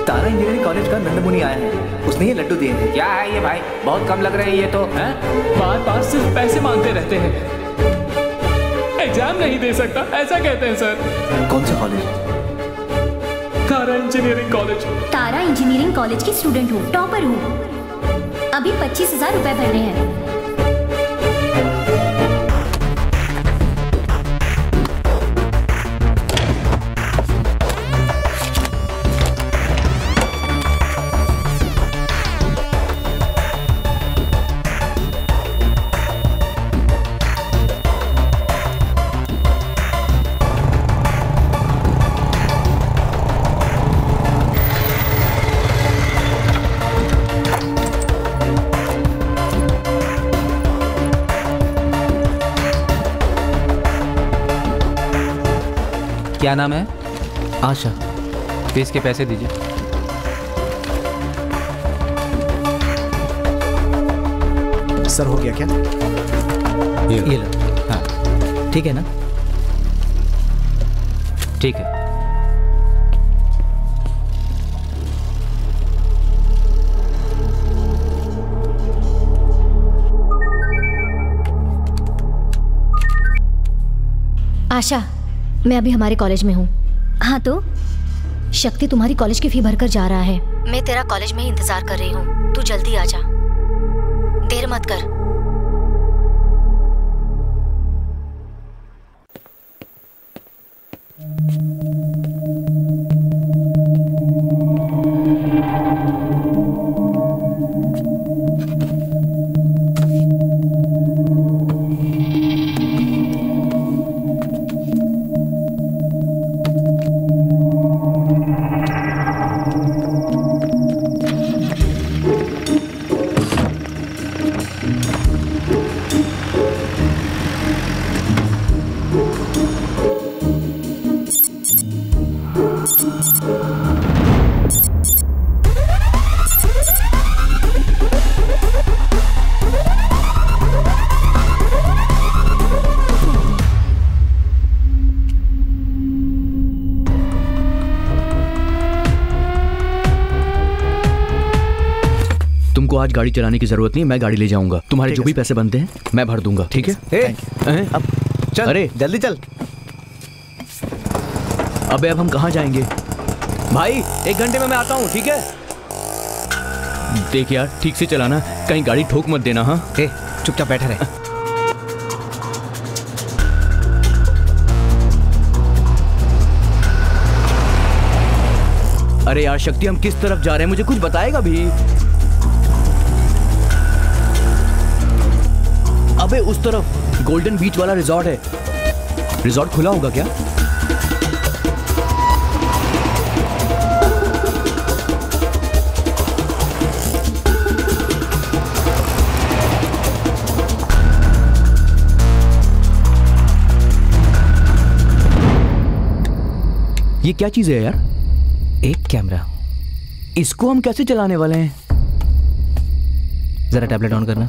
तारा इंजीनियरिंग कॉलेज का नंदमुनि आया है, उसने ये लड्डू दिए हैं। क्या है ये भाई, बहुत कम लग रहे हैं ये तो। बार बार सिर्फ पैसे मांगते रहते हैं, एग्जाम नहीं दे सकता ऐसा कहते हैं सर। कौन सा कॉलेज? तारा इंजीनियरिंग कॉलेज। तारा इंजीनियरिंग कॉलेज की स्टूडेंट हूँ, टॉपर हूँ। अभी 25,000 रुपए भरने हैं। क्या नाम है? आशा। फीस के पैसे दीजिए। सर हो गया क्या? ये लो। हाँ ठीक है ना? ठीक है। आशा, मैं अभी हमारे कॉलेज में हूँ। हाँ तो? शक्ति तुम्हारी कॉलेज की फी भरकर जा रहा है। मैं तेरा कॉलेज में ही इंतजार कर रही हूँ, तू जल्दी आ जा, देर मत कर। तुमको आज गाड़ी चलाने की जरूरत नहीं, मैं गाड़ी ले जाऊंगा। तुम्हारे जो भी पैसे बनते हैं मैं भर दूंगा, ठीक है? अब चल, अरे जल्दी चल। अबे अब हम कहाँ जाएंगे? भाई 1 घंटे में मैं आता हूँ, ठीक है? देख यार, ठीक से चलाना, कहीं गाड़ी ठोक मत देना। हाँ चुपचाप बैठा रहे। अरे यार शक्ति, हम किस तरफ जा रहे हैं मुझे कुछ बताएगा भी? अबे उस तरफ गोल्डन बीच वाला रिजॉर्ट है। रिजॉर्ट खुला होगा क्या? ये क्या चीज है यार? एक कैमरा। इसको हम कैसे चलाने वाले हैं? जरा टैबलेट ऑन करना।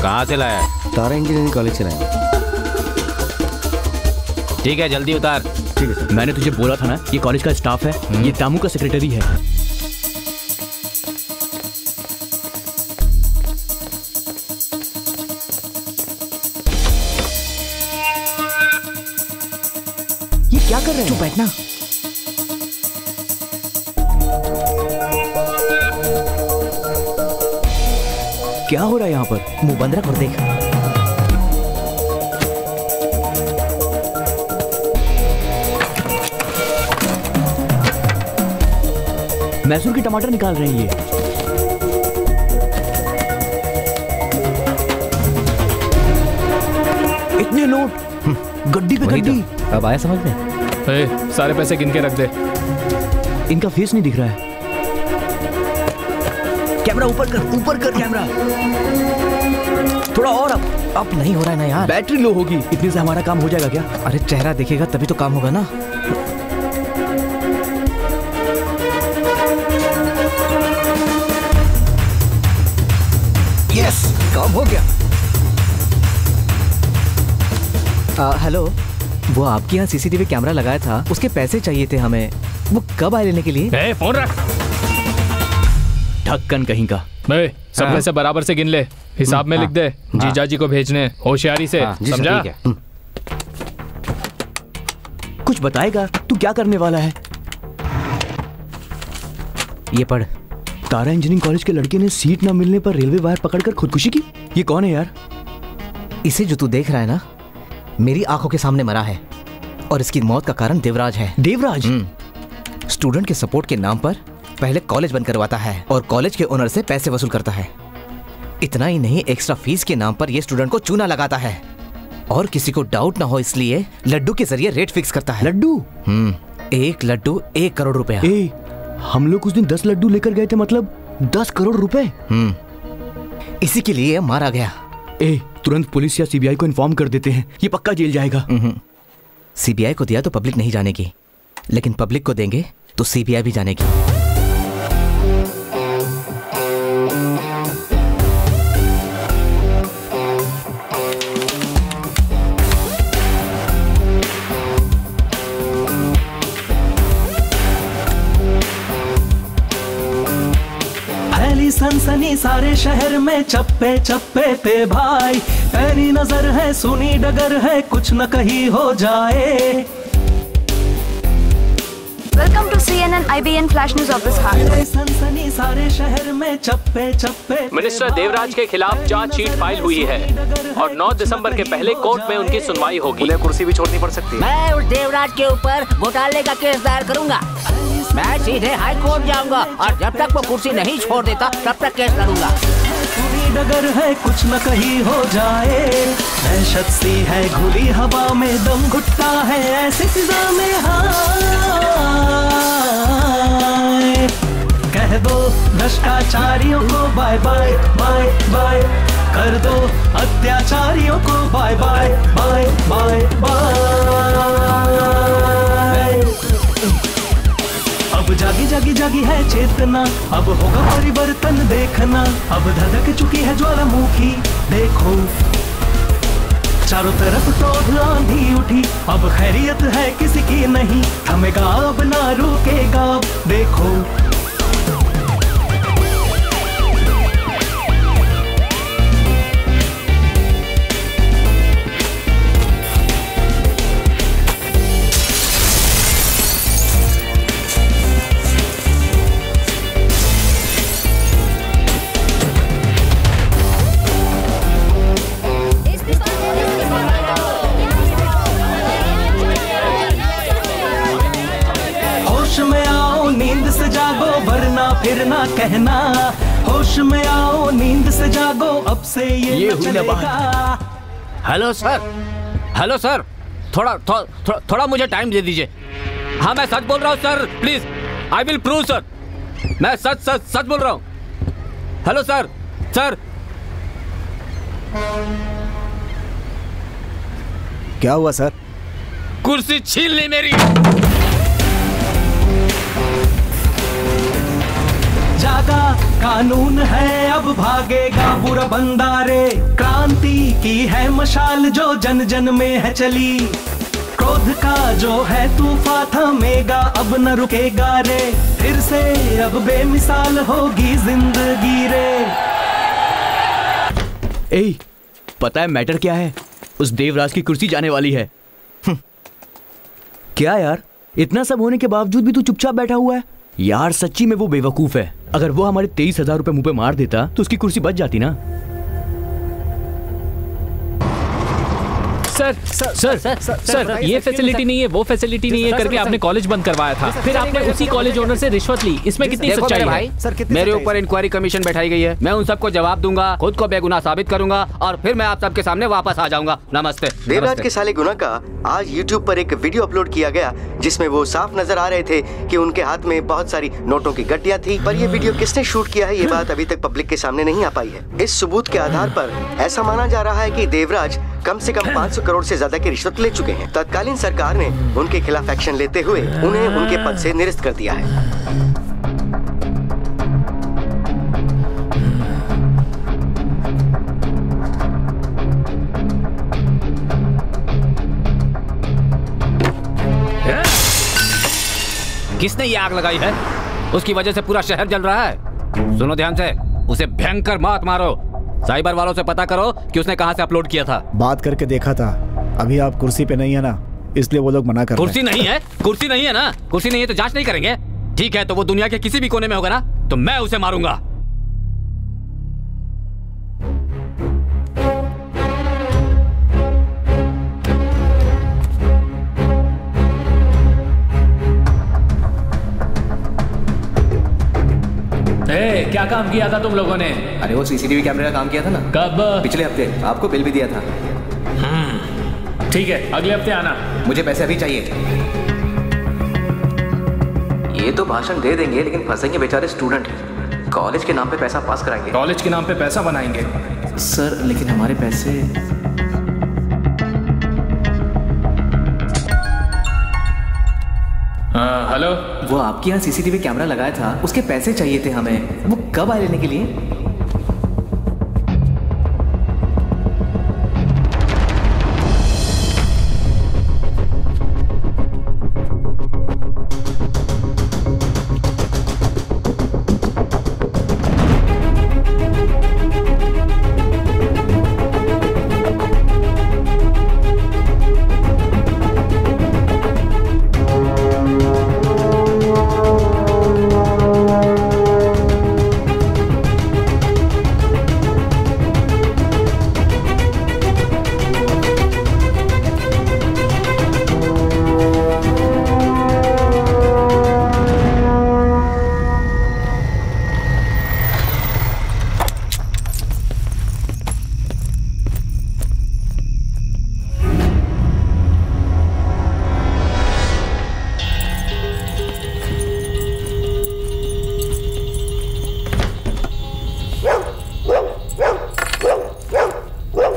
कहाँ से लाया? तारा इंजीनियरिंग कॉलेज से लाया। ठीक है, जल्दी उतार। ठीक है सर। मैंने तुझे बोला था ना, ये कॉलेज का स्टाफ है, ये दामू का सेक्रेटरी है। ये क्या कर रहे हैं? चुप बैठना। क्या हो रहा है यहाँ पर? मुंह बंद रख और देख। मैसूर के टमाटर निकाल रहे हैं ये। इतने नोट, गड्डी पे गड्डी। अब आया समझ में? सारे पैसे गिन के रख दे। इनका फेस नहीं दिख रहा है। कैमरा ऊपर कर कैमरा। थोड़ा और अब नहीं हो रहा है ना यार। बैटरी लो होगी, इतने से हमारा काम हो जाएगा क्या? अरे चेहरा दिखेगा तभी तो काम होगा ना। यस, काम हो गया। हेलो, वो आपके यहाँ सीसीटीवी कैमरा लगाया था, उसके पैसे चाहिए थे हमें। वो कब आए लेने के लिए? फोन रख। ढक्कन कहीं का। सब पैसे बराबर से गिन ले, हिसाब में लिख दे। जीजा जी को भेजने, होशियारी से, समझा? कुछ बताएगा तू क्या करने वाला है? ये पढ़। तारा इंजीनियरिंग कॉलेज के लड़के ने सीट ना मिलने पर रेलवे वायर पकड़कर खुदकुशी की। ये कौन है यार? इसे जो तू देख रहा है ना, मेरी आंखों के सामने मरा है और इसकी मौत का कारण देवराज है। देवराज स्टूडेंट के सपोर्ट के नाम पर पहले कॉलेज बंद करवाता है और कॉलेज के ओनर से पैसे वसूल करता है। इतना ही नहीं, एक्स्ट्रा फीस के नाम पर यह स्टूडेंट को चूना लगाता है और किसी को डाउट ना हो इसलिए लड्डू के जरिए रेट फिक्स करता है। लड्डू? 1 लड्डू 1 करोड़ रुपया। हम लोग उस दिन 10 लड्डू लेकर गए थे, मतलब 10 करोड़ रुपए। इसी के लिए मारा गया। तुरंत पुलिस या सीबीआई को इन्फॉर्म कर देते हैं, ये पक्का जेल जाएगा। सीबीआई को दिया तो पब्लिक नहीं जानेगी, लेकिन पब्लिक को देंगे तो सीबीआई भी जानेगी। सनसनी सारे शहर में चप्पे चप्पे पे भाई, पैनी नजर है सुनी डगर है कुछ न कहीं हो जाए। Welcome to CNN IBN flash news office. सनसनी सारे शहर में चप्पे चप्पे। मिनिस्टर देवराज के खिलाफ चार्जशीट फाइल हुई है और 9 दिसंबर के पहले कोर्ट में उनकी सुनवाई होगी। उन्हें कुर्सी भी छोड़नी पड़ सकती है। मैं उस देवराज के ऊपर घोटाले का केस दायर करूंगा। मैं सीधे हाई कोर्ट जाऊंगा और जब तक वो कुर्सी नहीं छोड़ देता तब तक केस लड़ूंगा। डगर है कुछ न कहीं हो जाए, दहशत सी है खुली हवा में दम घुटता है ऐसी फिजा में। हाय कह दो भ्रष्टाचारियों को बाय बाय बाय बाय, कर दो अत्याचारियों को bye bye bye bye bye. अब जागी जागी जागी है चेतना, अब होगा परिवर्तन देखना। अब धधक चुकी है ज्वालामुखी देखो, चारों तरफ क्रोध आंधी उठी। अब खैरियत है किसी की नहीं, थमेगा अब ना रुकेगा देखो। फिर ना कहना, होश में आओ नींद से जागो, अब से ये हुई ना बात। हेलो सर, हेलो सर, थोड़ा मुझे टाइम दे दीजिए। हाँ मैं सच बोल रहा हूँ sir, please I will prove sir. मैं सच बोल रहा हूँ। हेलो सर, सर क्या हुआ सर? कुर्सी छीन ली मेरी। जागा कानून है अब भागेगा बुरा बंदारे, क्रांति की है मशाल जो जन जन में है चली। क्रोध का जो है तूफान थमेगा अब न रुकेगा रे, फिर से अब बेमिसाल होगी जिंदगी रे। ए, पता है मैटर क्या है? उस देवराज की कुर्सी जाने वाली है। क्या यार, इतना सब होने के बावजूद भी तू चुपचाप बैठा हुआ है? यार सच्ची में वो बेवकूफ है। अगर वो हमारे 23,000 रुपए मुंह पे मार देता तो उसकी कुर्सी बच जाती ना। सर सर ये फैसिलिटी नहीं है, वो फैसिलिटी नहीं है करके आपने कॉलेज बंद करवाया था, फिर आपने उसी कॉलेज ओनर से रिश्वत ली, इसमें कितनी सच्चाई है? भाई मेरे ऊपर इंक्वायरी कमीशन बैठाई गई है, मैं उन सबको जवाब दूंगा, खुद को बेगुनाह साबित करूंगा और फिर मैं आप सबके सामने वापस आ जाऊंगा। नमस्ते। देवराज के साले गुना का आज YouTube पर एक वीडियो अपलोड किया गया जिसमें वो साफ नजर आ रहे थे कि उनके हाथ में बहुत सारी नोटों की गड्डियां थी, पर ये वीडियो किसने शूट किया है ये बात अभी तक पब्लिक के सामने नहीं आ पाई है। इस सबूत के आधार पर ऐसा माना जा रहा है कि देवराज कम से कम 500 करोड़ से ज्यादा की रिश्वत ले चुके हैं। तत्कालीन सरकार ने उनके खिलाफ एक्शन लेते हुए उन्हें उनके पद से निरस्त कर दिया है। किसने ये आग लगाई है? उसकी वजह से पूरा शहर जल रहा है। सुनो ध्यान से, उसे भयंकर मात मारो। साइबर वालों से पता करो कि उसने कहां से अपलोड किया था। बात करके देखा था, अभी आप कुर्सी पे नहीं है ना, इसलिए वो लोग मना कर रहे हैं। कुर्सी नहीं है? कुर्सी नहीं है ना? कुर्सी नहीं है तो जांच नहीं करेंगे? ठीक है, तो वो दुनिया के किसी भी कोने में होगा ना, तो मैं उसे मारूंगा। क्या काम किया था तुम लोगों ने? अरे वो सीसीटीवी कैमरे का काम किया था ना। कब? पिछले हफ्ते, आपको बिल भी दिया था। ठीक है, अगले हफ्ते आना। मुझे पैसे अभी चाहिए। ये तो भाषण दे देंगे लेकिन फंसेंगे बेचारे स्टूडेंट। कॉलेज के नाम पे पैसा पास कराएंगे। कॉलेज के नाम पे पैसा बनाएंगे सर, लेकिन हमारे पैसे। हेलो, वो आपके यहाँ सीसीटीवी कैमरा लगाया था, उसके पैसे चाहिए थे हमें। वो कब आए लेने के लिए?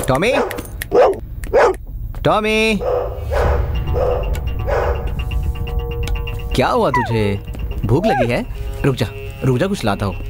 टॉमी, टॉमी, क्या हुआ तुझे? भूख लगी है? रुक जा कुछ लाता हूँ।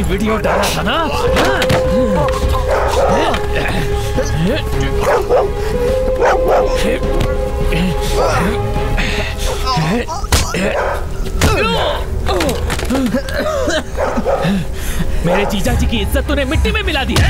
वीडियो डाला था ना? मेरे जीजा जी की इज्जत तूने मिट्टी में मिला दी है।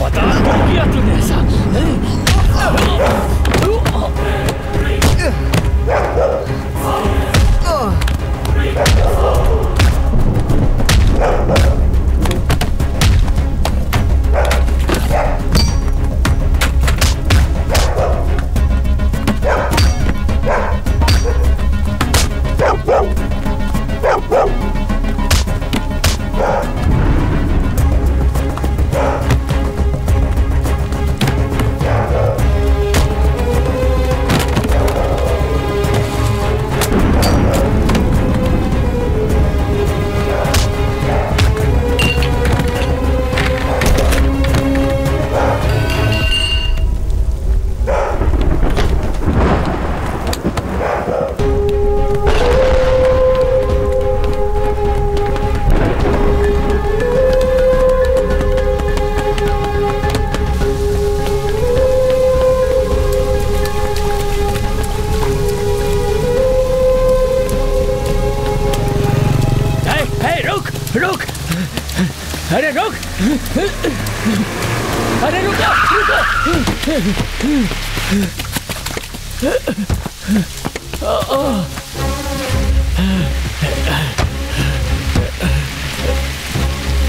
बता क्यों किया तूने ऐसा? अरे रुको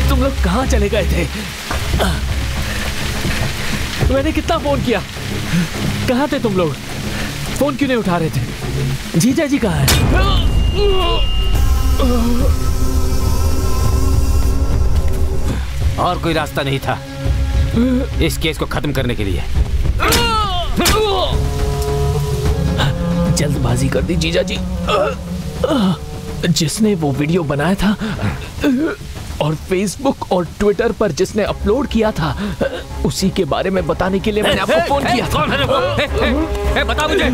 तुम लोग कहाँ चले गए थे? मैंने कितना फोन किया, कहाँ थे तुम लोग? फोन क्यों नहीं उठा रहे थे? जीजा जी कहाँ है? और कोई रास्ता नहीं था इस केस को खत्म करने के लिए। जल्दबाजी कर दी जीजा जी। जिसने वो वीडियो बनाया था और फेसबुक और ट्विटर पर जिसने अपलोड किया था, उसी के बारे में बताने के लिए मैंने आपको फोन किया। कौन है वो? बता मुझे,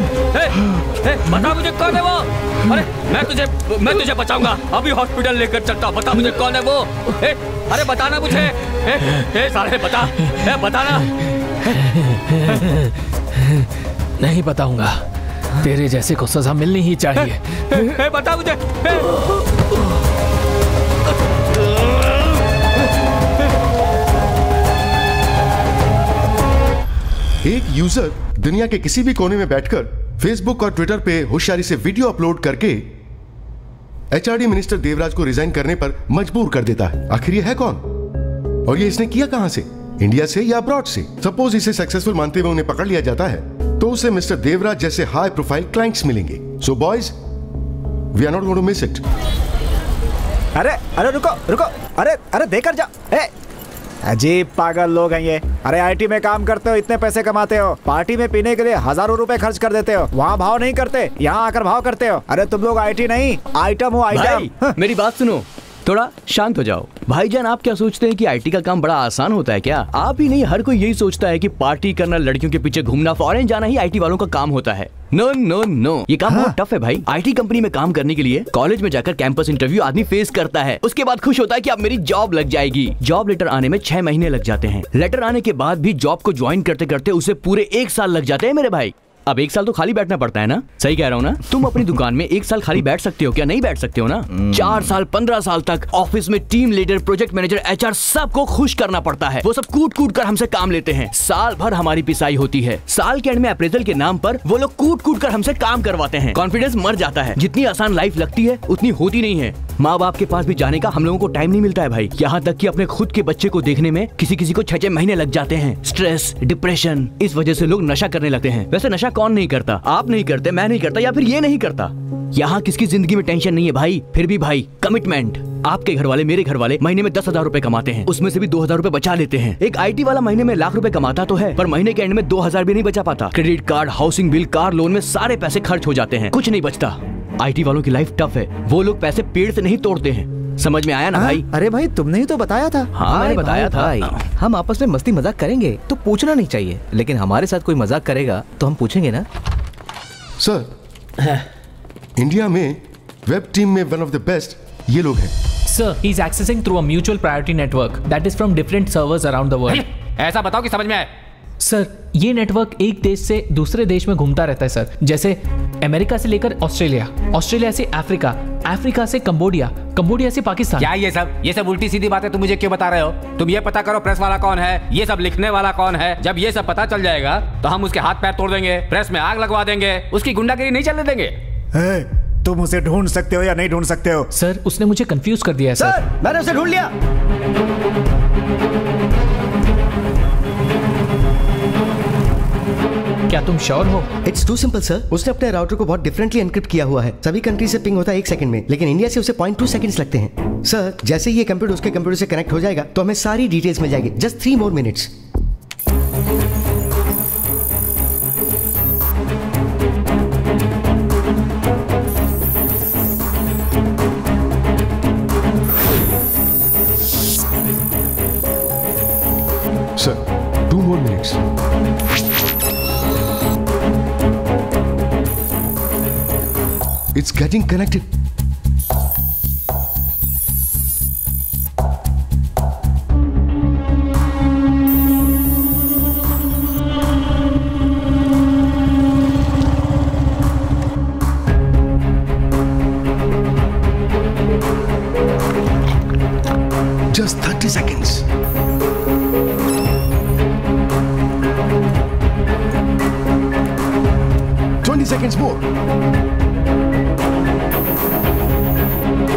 बता मुझे कौन है वो? अरे मैं तुझे बचाऊंगा, अभी हॉस्पिटल लेकर चलता। बता मुझे कौन है वो? अरे बताना मुझे। सारे बताना। नहीं बताऊंगा, तेरे जैसे को सजा मिलनी ही चाहिए। बता मुझे। एक यूजर दुनिया के किसी भी कोने में बैठकर फेसबुक और ट्विटर पे होशियारी से वीडियो अपलोड करके एचआरडी मिनिस्टर देवराज को रिजाइन करने पर मजबूर कर देता है। आखिर ये है कौन और ये इसने किया कहां से? इंडिया से या अब्रॉड से? सपोज इसे सक्सेसफुल मानते हुए उन्हें पकड़ लिया जाता है तो उसे मिस्टर देवराज जैसे हाई प्रोफाइल क्लाइंट्स मिलेंगे। So boys, we are not going to miss it. अरे रुको, अरे देकर जा। अजीब पागल लोग हैं ये। अरे आईटी में काम करते हो, इतने पैसे कमाते हो, पार्टी में पीने के लिए हजारों रुपए खर्च कर देते हो, वहाँ भाव नहीं करते, यहाँ आकर भाव करते हो। अरे तुम लोग आईटी नहीं, आइटम हो आइटम। मेरी बात सुनो, थोड़ा शांत हो जाओ। भाईजान, आप क्या सोचते हैं कि आईटी का काम बड़ा आसान होता है क्या? आप ही नहीं, हर कोई यही सोचता है कि पार्टी करना, लड़कियों के पीछे घूमना, फॉरेन जाना ही आईटी वालों का काम होता है। नो नो नो, ये काम बहुत टफ है भाई। आईटी कंपनी में काम करने के लिए कॉलेज में जाकर कैंपस इंटरव्यू आदमी फेस करता है, उसके बाद खुश होता है कि अब मेरी जॉब लग जाएगी। जॉब लेटर आने में 6 महीने लग जाते हैं। लेटर आने के बाद भी जॉब को ज्वाइन करते करते उसे पूरे 1 साल लग जाते हैं मेरे भाई। अब 1 साल तो खाली बैठना पड़ता है ना? सही कह रहा हूँ ना? तुम अपनी दुकान में 1 साल खाली बैठ सकते हो क्या? नहीं बैठ सकते हो ना? 4 साल 15 साल तक ऑफिस में team leader, project manager, HR सबको खुश करना पड़ता है। वो सब कूट कूट कर हमसे काम लेते हैं। साल भर हमारी पिसाई होती है। साल के एंड में अप्रेजल के नाम पर वो लोग कूट कूट कर हमसे काम करवाते हैं। कॉन्फिडेंस मर जाता है। जितनी आसान लाइफ लगती है उतनी होती नहीं है। माँ बाप के पास भी जाने का हम लोगों को टाइम नहीं मिलता है भाई। यहाँ तक कि अपने खुद के बच्चे को देखने में किसी को 6 महीने लग जाते हैं। स्ट्रेस, डिप्रेशन, इस वजह से लोग नशा करने लगते हैं। वैसे नशा कौन नहीं करता? आप नहीं करते, मैं नहीं करता, या फिर ये नहीं करता। यहाँ किसकी जिंदगी में टेंशन नहीं है भाई। फिर भी भाई, कमिटमेंट। आपके घर वाले, मेरे घर वाले महीने में 10,000 रुपए कमाते हैं, उसमें से भी 2,000 रुपए बचा लेते हैं। एक आईटी वाला महीने में लाख रुपए कमाता तो है, पर महीने के एंड में 2,000 भी नहीं बचा पाता। Credit card, housing bill, car loan में सारे पैसे खर्च हो जाते हैं, कुछ नहीं बचता। आईटी वालों की लाइफ टफ है। वो लोग पैसे पेड़ से नहीं तोड़ते हैं। समझ में आया ना भाई? अरे भाई, तुमने ही तो बताया था। हाँ, मैंने बताया था। हम आपस में मस्ती मजाक करेंगे तो पूछना नहीं चाहिए, लेकिन हमारे साथ कोई मजाक करेगा तो हम पूछेंगे ना। सर, इंडिया में वेब टीम में वन ऑफ द बेस्ट ये लोग हैं। Sir, he is accessing through a mutual priority network that is from different servers around the world. ऐसा बताओ कि समझ में आए। सर, ये नेटवर्क एक देश से दूसरे देश में घूमता रहता है सर। जैसे अमेरिका से लेकर ऑस्ट्रेलिया, ऑस्ट्रेलिया से अफ्रीका, अफ्रीका से कंबोडिया, कंबोडिया से पाकिस्तान। क्या ये सब उल्टी सीधी बातें तुम मुझे क्यों बता रहे हो? तुम ये पता करो प्रेस वाला कौन है, ये सब लिखने वाला कौन है। जब ये सब पता चल जाएगा तो हम उसके हाथ पैर तोड़ देंगे, प्रेस में आग लगवा देंगे, उसकी गुंडागिरी नहीं चलने देंगे। तुम उसे ढूंढ सकते हो या नहीं ढूंढ सकते हो? सर, उसने मुझे कंफ्यूज कर दिया है सर। मैंने उसे ढूंढ लिया। क्या तुम श्योर हो? It's too simple sir. उसने अपने राउटर को बहुत डिफरेंटली एनक्रिप्ट किया हुआ है। सभी कंट्री से पिंग होता है 1 सेकंड में, लेकिन इंडिया से उसे 0.2 सेकंड्स लगते हैं। सर, जैसे ये कंप्यूटर उसके कंप्यूटर से कनेक्ट हो जाएगा तो हमें सारी डिटेल्स मिल जाएगी। Just 3 more minutes। Sir, 2 more minutes। It's getting connected. Just 30 seconds.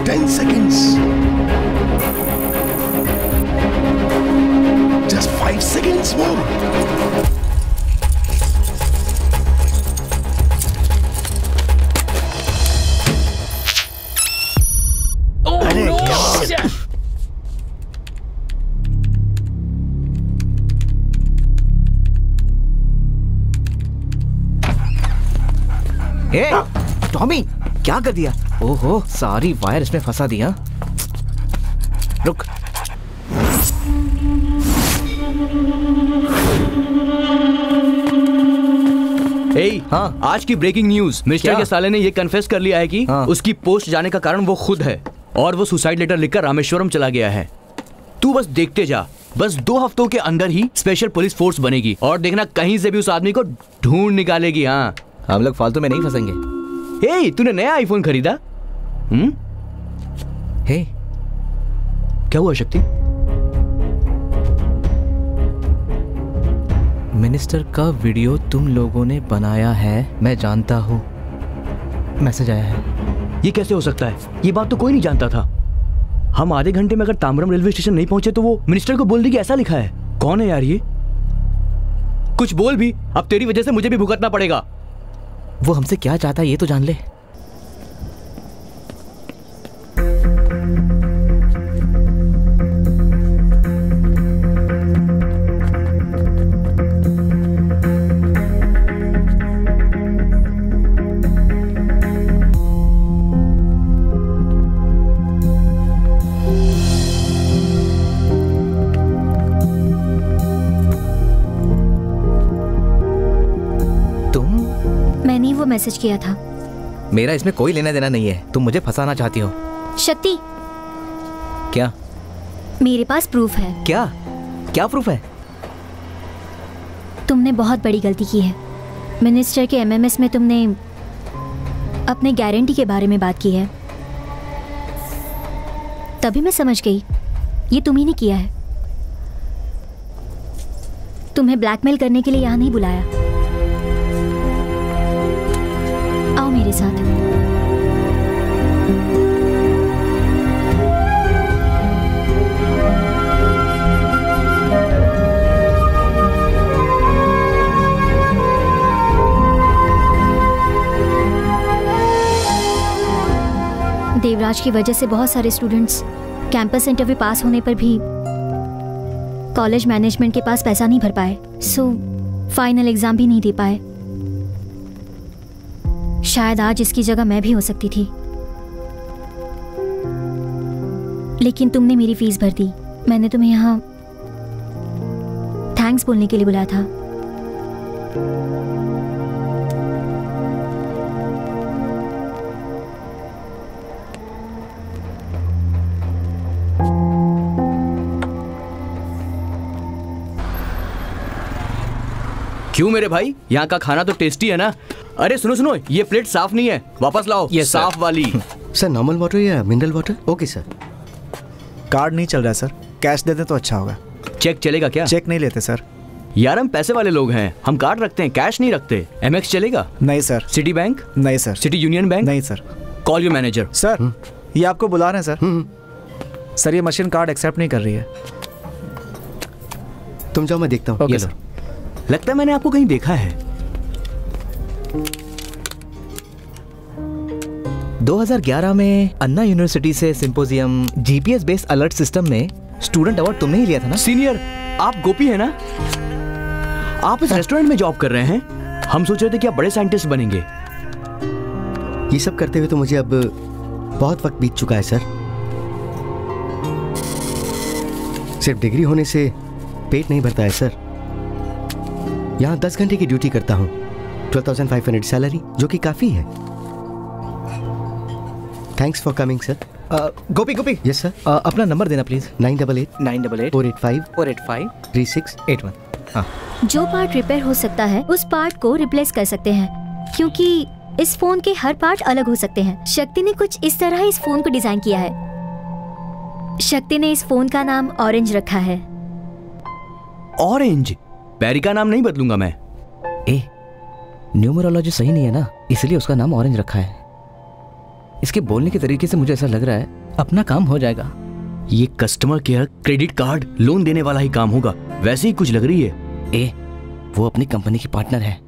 10 seconds. Just 5 seconds more. A, Tommy क्या कर दिया? ओहो, सारी वायर इसमें फंसा दिया। रुक। हाँ, आज की ब्रेकिंग न्यूज, मिस्टर के साले ने ये कन्फेस कर लिया है कि उसकी पोस्ट जाने का कारण वो खुद है और वो सुसाइड लेटर लिखकर रामेश्वरम चला गया है। तू बस देखते जा, बस 2 हफ्तों के अंदर ही स्पेशल पुलिस फोर्स बनेगी और देखना कहीं से भी उस आदमी को ढूंढ निकालेगी। हाँ, हम लोग फालतू में नहीं फंसेंगे। हे, तूने नया आईफोन खरीदा? हे, क्या हुआ शक्ति? मिनिस्टर का वीडियो तुम लोगों ने बनाया है, मैं जानता हूँ। मैसेज आया है। ये कैसे हो सकता है? ये बात तो कोई नहीं जानता था। हम आधे घंटे में अगर ताम्रम रेलवे स्टेशन नहीं पहुंचे तो वो मिनिस्टर को बोल दी कि ऐसा लिखा है। कौन है यार ये? कुछ बोल भी, अब तेरी वजह से मुझे भी भुगतना पड़ेगा। वो हमसे क्या चाहता है ये तो जान ले। मैसेज किया था। मेरा इसमें कोई लेना देना नहीं है, तुम मुझे फंसाना चाहती हो। शक्ति, क्या? मेरे पास प्रूफ है। क्या? क्या प्रूफ है? तुमने बहुत बड़ी गलती की है। मिनिस्टर के एमएमएस में तुमने अपने गारंटी के बारे में बात की है। तभी मैं समझ गई ये तुम ही ने किया है। तुम्हें ब्लैकमेल करने के लिए यहाँ नहीं बुलाया। आओ मेरे साथ। देवराज की वजह से बहुत सारे स्टूडेंट्स कैंपस इंटरव्यू पास होने पर भी कॉलेज मैनेजमेंट के पास पैसा नहीं भर पाए, सो फाइनल एग्जाम भी नहीं दे पाए। शायद आज इसकी जगह मैं भी हो सकती थी, लेकिन तुमने मेरी फीस भर दी। मैंने तुम्हें यहाँ थैंक्स बोलने के लिए बुलाया था। क्यों मेरे भाई, यहाँ का खाना तो टेस्टी है ना? अरे सुनो सुनो, ये प्लेट साफ नहीं है, वापस लाओ। ये साफ वाली। सर नॉर्मल वाटर या mineral water? Okay sir. Card नहीं चल रहा है सर, कैश दे दें तो अच्छा होगा। चेक चलेगा क्या? चेक नहीं लेते सर। यार हम पैसे वाले लोग हैं, हम कार्ड रखते हैं, कैश नहीं रखते। एमएक्स चलेगा? नहीं सर। Citibank? नहीं सर। सिटी यूनियन बैंक? नहीं sir. Call your manager. Sir ये आपको बुला रहे हैं सर। सर ये मशीन कार्ड एक्सेप्ट नहीं कर रही है। तुम जाओ, मैं देखता हूँ। Okay sir. लगता है मैंने आपको कहीं देखा है। 2011 में अन्ना यूनिवर्सिटी से symposium GPS based alert system में स्टूडेंट अवार्ड तुमने ही लिया था ना? सीनियर, आप गोपी है ना? आप इस रेस्टोरेंट में जॉब कर रहे हैं। हम सोच रहे थे कि आप बड़े साइंटिस्ट बनेंगे। ये सब करते हुए तो मुझे अब बहुत वक्त बीत चुका है सर। सिर्फ डिग्री होने से पेट नहीं भरता है सर। यहाँ 10 घंटे की ड्यूटी करता हूँ, 12,500 सैलरी, जो कि काफी है। Thanks for coming sir. Gopi Gopi. Yes sir. अपना नंबर देना प्लीज। 988 485 3681। हाँ। जो पार्ट रिपेयर हो सकता है उस पार्ट को रिप्लेस कर सकते हैं, क्योंकि इस फोन के हर पार्ट अलग हो सकते हैं। शक्ति ने कुछ इस तरह इस फोन को डिजाइन किया है। शक्ति ने इस फोन का नाम ऑरेंज रखा है। ऑरेंज? पैरी का नाम नहीं बदलूंगा मैं। न्यूमरोलॉजी सही नहीं है ना, इसलिए उसका नाम ऑरेंज रखा है। इसके बोलने के तरीके से मुझे ऐसा लग रहा है अपना काम हो जाएगा। ये customer care, credit card, loan देने वाला ही काम होगा, वैसे ही कुछ लग रही है। ए, वो अपनी कंपनी की पार्टनर है,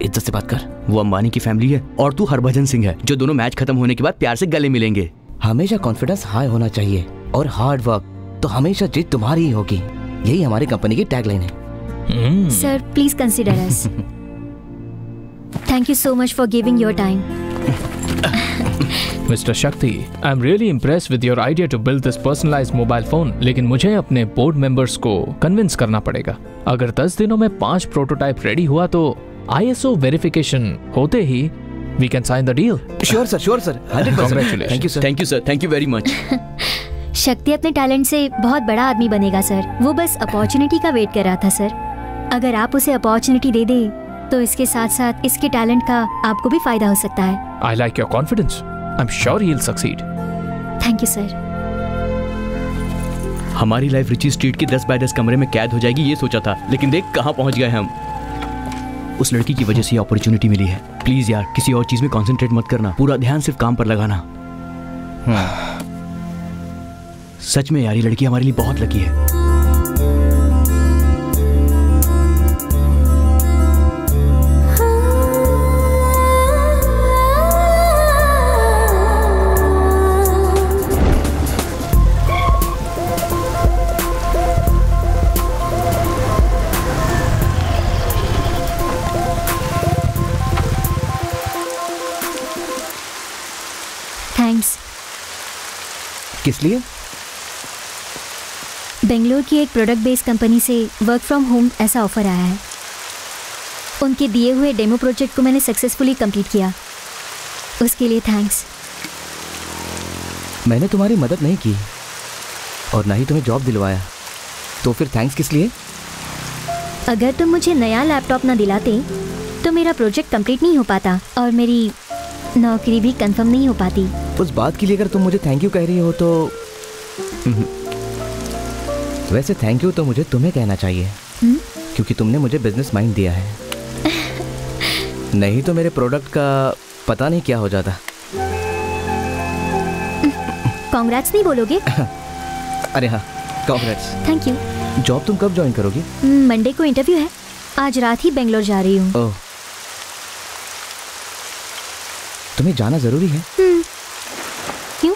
इज्जत से बात कर। वो अंबानी की फैमिली है और तू हरभजन सिंह है, जो दोनों मैच खत्म होने के बाद प्यार से गले मिलेंगे। हमेशा कॉन्फिडेंस हाई होना चाहिए और हार्ड वर्क, तो हमेशा जीत तुम्हारी ही होगी। यही हमारी कंपनी की टैगलाइन है। Sir please consider us. Thank you so much for giving your time. Mr. Shakti, I'm really impressed with your idea to build this personalized mobile phone. लेकिन मुझे अपने बोर्ड मेंबर्स को कन्विंस करना पड़ेगा। अगर 10 दिनों में 5 प्रोटोटाइप रेडी हुआ तो ISO वेरिफिकेशन होते ही we can sign the deal. Sure sir, 100%. Congratulations. Thank you sir, thank you very much. शक्ति अपने टैलेंट से बहुत बड़ा आदमी बनेगा सर। वो बस अपॉर्चुनिटी का वेट कर रहा था सर। अगर आप उसे अपॉर्चुनिटी दे दे तो इसके साथ साथ इसके टैलेंट का आपको भी फायदा हो सकता है। I like your confidence. I'm sure he'll succeed. Thank you sir. हमारी लाइफ रिची स्ट्रीट के 10 बाय 10 कमरे में कैद हो जाएगी ये सोचा था, लेकिन देख कहाँ पहुंच गए हम। उस लड़की की वजह से अपॉर्चुनिटी मिली है। प्लीज यार किसी और चीज में कंसंट्रेट मत करना, पूरा ध्यान सिर्फ काम पर लगाना। सच में यार ये लड़की हमारे लिए बहुत लकी है। थैंक्स। किस लिए? बेंगलोर की एक प्रोडक्ट बेस्ड कंपनी से वर्क फ्रॉम होम ऐसा ऑफर आया है। उनके दिए हुए डेमो प्रोजेक्ट को मैंने सक्सेसफुली कंप्लीट किया, उसके लिए थैंक्स। मैंने तुम्हारी मदद नहीं की और ना ही तुम्हें जॉब दिलवाया, तो फिर थैंक्स किस लिए? अगर तुम मुझे नया लैपटॉप ना दिलाते तो मेरा प्रोजेक्ट कंप्लीट नहीं हो पाता और मेरी नौकरी भी कंफर्म नहीं हो पाती। उस बात के लिए अगर तुम मुझे थैंक यू कह रही हो तो वैसे थैंक यू तो मुझे तुम्हें कहना चाहिए, क्योंकि तुमने मुझे बिजनेस माइंड दिया है। नहीं तो मेरे प्रोडक्ट का पता नहीं क्या हो जाता। कांग्रेट्स नहीं बोलोगे? अरे हाँ, कांग्रेट्स। Thank you. जॉब तुम कब ज्वाइन करोगी? मंडे को इंटरव्यू है, आज रात ही बेंगलोर जा रही हूँ। ओह, तुम्हें जाना जरूरी है? क्यों?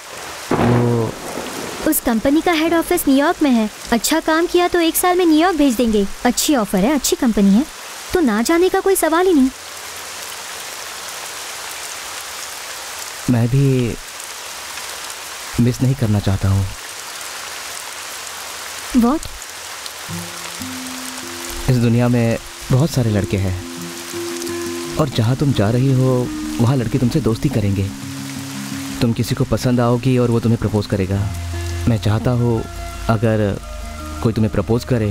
उस कंपनी का हेड ऑफिस न्यूयॉर्क में है। अच्छा काम किया तो 1 साल में न्यूयॉर्क भेज देंगे। अच्छी ऑफर है, अच्छी कंपनी है, तो ना जाने का कोई सवाल ही नहीं। मैं भी मिस नहीं करना चाहता हूँ। What? इस दुनिया में बहुत सारे लड़के हैं और जहाँ तुम जा रही हो वहाँ लड़के तुमसे दोस्ती करेंगे। तुम किसी को पसंद आओगी और वो तुम्हें प्रपोज करेगा। मैं चाहता हूँ अगर कोई तुम्हें प्रपोज करे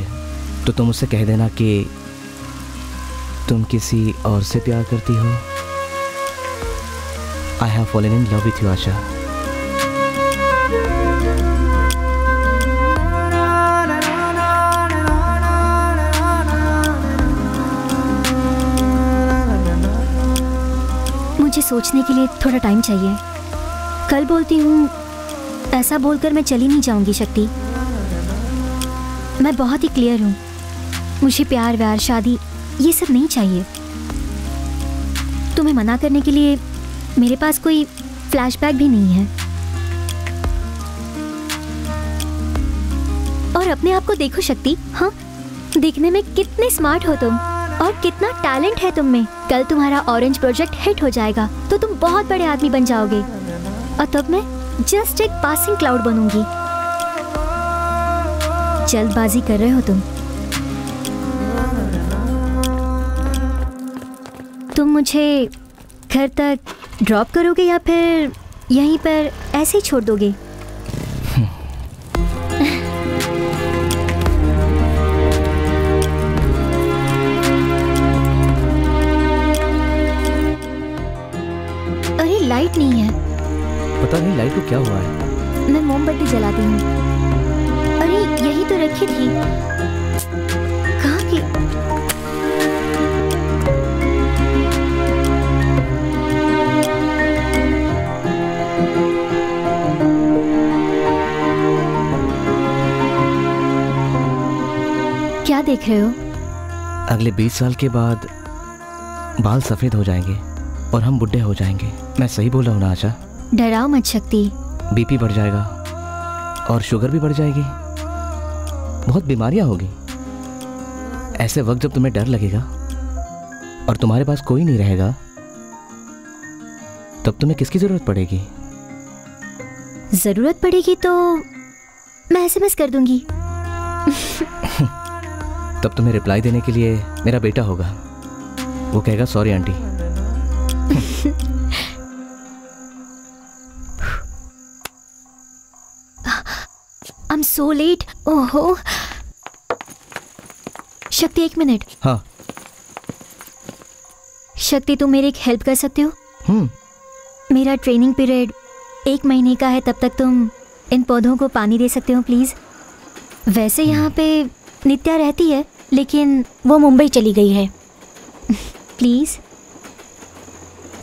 तो तुम उससे कह देना कि तुम किसी और से प्यार करती हो। I have fallen in love with you Asha. मुझे सोचने के लिए थोड़ा टाइम चाहिए। कल बोलती हूँ, ऐसा बोलकर मैं चली नहीं जाऊंगी शक्ति। मैं बहुत ही क्लियर हूँ, मुझे प्यार व्यार शादी ये सब नहीं चाहिए। तुम्हें मना करने के लिए मेरे पास कोई फ्लैशबैक भी नहीं है। और अपने आप को देखो शक्ति, हाँ, दिखने में कितने स्मार्ट हो तुम और कितना टैलेंट है तुम में। कल तुम्हारा ऑरेंज प्रोजेक्ट हिट हो जाएगा तो तुम बहुत बड़े आदमी बन जाओगे और तब मैं जस्ट एक पासिंग क्लाउड बनूंगी। जल्दबाजी कर रहे हो तुम मुझे घर तक ड्रॉप करोगे या फिर यहीं पर ऐसे ही छोड़ दोगे? अरे लाइट नहीं है। पता नहीं लाइट को क्या हुआ है। मैं मोमबत्ती जलाती हूँ। अरे यही तो रखी थी, कहाँ की? देख रहे हो? अगले 20 साल के बाद बाल सफेद हो जाएंगे और हम बुढ़े हो जाएंगे। मैं सही बोला हूँ ना आशा? डराओ मत शक्ति। बीपी बढ़ जाएगा और शुगर भी बढ़ जाएगी, बहुत बीमारियां होगी। ऐसे वक्त जब तुम्हें डर लगेगा और तुम्हारे पास कोई नहीं रहेगा, तब तुम्हें किसकी जरूरत पड़ेगी? जरूरत पड़ेगी तो मैं SMS कर दूंगी। तब तुम्हें रिप्लाई देने के लिए मेरा बेटा होगा। वो कहेगा sorry aunty. I'm so late. ओहो। शक्ति 1 मिनट। हाँ। शक्ति तुम मेरी एक हेल्प कर सकते हो? मेरा ट्रेनिंग पीरियड 1 महीने का है, तब तक तुम इन पौधों को पानी दे सकते हो प्लीज? वैसे यहाँ पे नित्या रहती है लेकिन वो मुंबई चली गई है। प्लीज।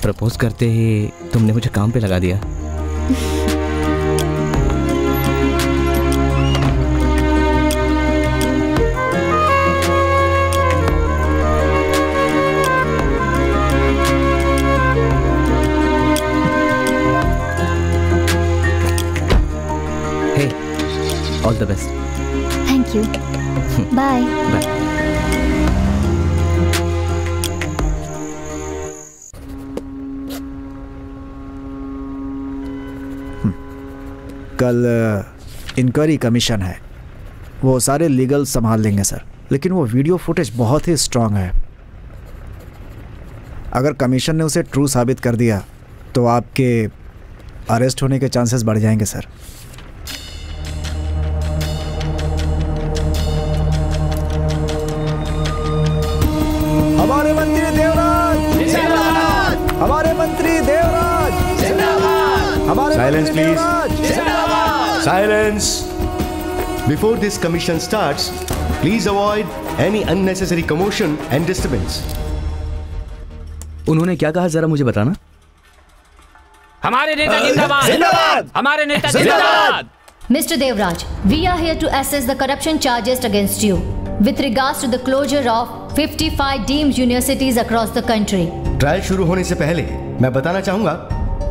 प्रपोज करते ही तुमने मुझे काम पे लगा दिया। All the best. Thank you. Bye. Bye. कल इंक्वायरी कमीशन है, वो सारे लीगल संभाल लेंगे सर, लेकिन वो वीडियो फुटेज बहुत ही स्ट्रांग है। अगर कमीशन ने उसे ट्रू साबित कर दिया तो आपके अरेस्ट होने के चांसेस बढ़ जाएंगे सर। हमारे मंत्री देवराज जिंदाबाद, हमारे मंत्री देवराज जिंदाबाद, हमारे Silence, मंत्री please. देवराज जिंदाबाद। Silence. Before this commission starts, please avoid any unnecessary commotion and disturbance. उन्होंने क्या कहा जरा मुझे बताना। हमारे नेता जिंदाबाद, जिंदाबाद, हमारे नेता जिंदाबाद। Mr. Devraj, we are here to assess the corruption charges against you with regards to the closure of 55 deemed universities across the country. Trial शुरू होने से पहले मैं बताना चाहूंगा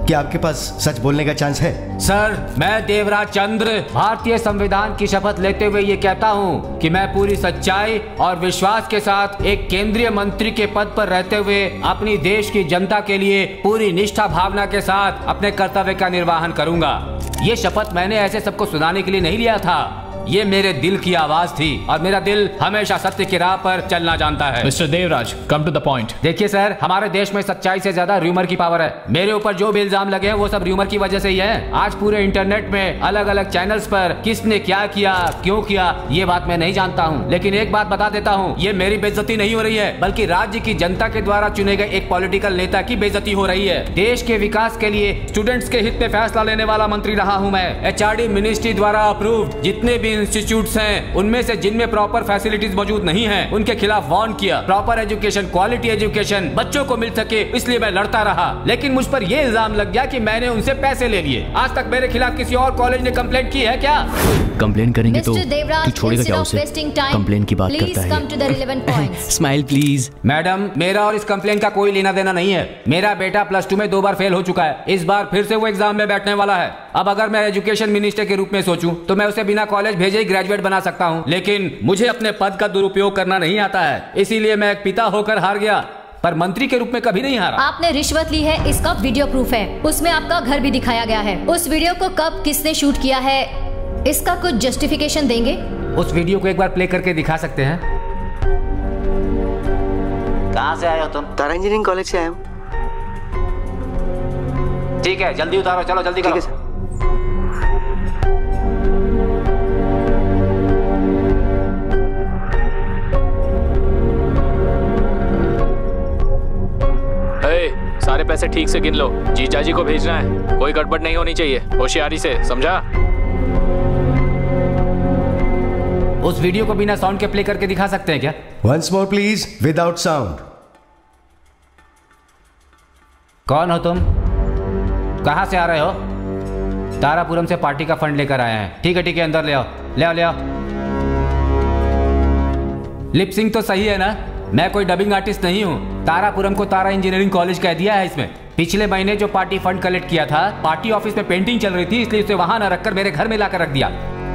कि आपके पास सच बोलने का चांस है। सर, मैं देवराज चंद्र भारतीय संविधान की शपथ लेते हुए ये कहता हूँ कि मैं पूरी सच्चाई और विश्वास के साथ एक केंद्रीय मंत्री के पद पर रहते हुए अपनी देश की जनता के लिए पूरी निष्ठा भावना के साथ अपने कर्तव्य का निर्वहन करूंगा। ये शपथ मैंने ऐसे सबको सुनाने के लिए नहीं लिया था, ये मेरे दिल की आवाज थी और मेरा दिल हमेशा सत्य की राह पर चलना जानता है। Mister Devraj, come to the point. देखिए सर, हमारे देश में सच्चाई से ज्यादा र्यूमर की पावर है। मेरे ऊपर जो भी इल्जाम लगे हैं वो सब र्यूमर की वजह से ही है। आज पूरे इंटरनेट में अलग अलग चैनल्स पर किसने क्या किया, क्यों किया, ये बात मैं नहीं जानता हूँ, लेकिन एक बात बता देता हूँ, ये मेरी बेइज्जती नहीं हो रही है, बल्कि राज्य की जनता के द्वारा चुने गए एक पॉलिटिकल नेता की बेइज्जती हो रही है। देश के विकास के लिए स्टूडेंट्स के हित में फैसला लेने वाला मंत्री रहा हूँ मैं। HRD मिनिस्ट्री द्वारा अप्रूव्ड जितने भी इंस्टीट्यूट्स हैं, उनमें से जिनमें प्रॉपर फैसिलिटीज मौजूद नहीं है, उनके खिलाफ वार्न किया। प्रॉपर एजुकेशन, क्वालिटी एजुकेशन बच्चों को मिल सके, इसलिए मैं लड़ता रहा। लेकिन मुझ पर यह इल्जाम लग गया कि मैंने उनसे पैसे ले लिए। आज तक मेरे खिलाफ किसी और कॉलेज ने कंप्लेंट की है क्या? कंप्लेन करेंगे तो तू छोड़ेगा क्या उसे? कंप्लेन की बात करता है। Smile please. मैडम, मेरा और इस कंप्लेन का कोई लेना देना नहीं है। मेरा बेटा +2 में 2 बार फेल हो चुका है, इस बार फिर से वो एग्जाम में बैठने वाला है। अब अगर मैं एजुकेशन मिनिस्टर के रूप में सोचूं तो मैं उसे बिना कॉलेज भेजे ही ग्रेजुएट बना सकता हूं, लेकिन मुझे अपने पद का दुरुपयोग करना नहीं आता है, इसीलिए मैं एक पिता होकर हार गया, पर मंत्री के रूप में कभी नहीं हारा। आपने रिश्वत ली है, इसका वीडियो प्रूफ है। उसमें आपका घर भी दिखाया गया है। उस वीडियो को कब किसने शूट किया है, इसका कुछ जस्टिफिकेशन देंगे? उस वीडियो को एक बार प्ले करके दिखा सकते हैं? कहाँ से आए हो तुम? तारा इंजीनियरिंग कॉलेज से आया हूँ। ठीक है, जल्दी उतारो, चलो जल्दी करो। सर। सारे पैसे ठीक से गिन लो, जीजाजी को भेजना है, कोई गड़बड़ नहीं होनी चाहिए, होशियारी से, समझा? उस वीडियो को बिना साउंड के प्ले करके दिखा सकते हैं क्या? Once more please, without sound. कौन हो तुम? कहाँ से आ रहे हो? तारापुरम से पार्टी का फंड लेकर आए हैं। ठीक है ठीक है, अंदर ले आओ, ले आओ, ले आओ। लिपसिंग तो सही है ना? मैं कोई डबिंग आर्टिस्ट नहीं हूँ। तारापुरम को तारा इंजीनियरिंग कॉलेज कह दिया है इसमें। पिछले महीने जो पार्टी फंड कलेक्ट किया था, पार्टी ऑफिस में पेंटिंग चल रही थी, इसलिए उसे वहां न रखकर मेरे घर में लाकर रख दिया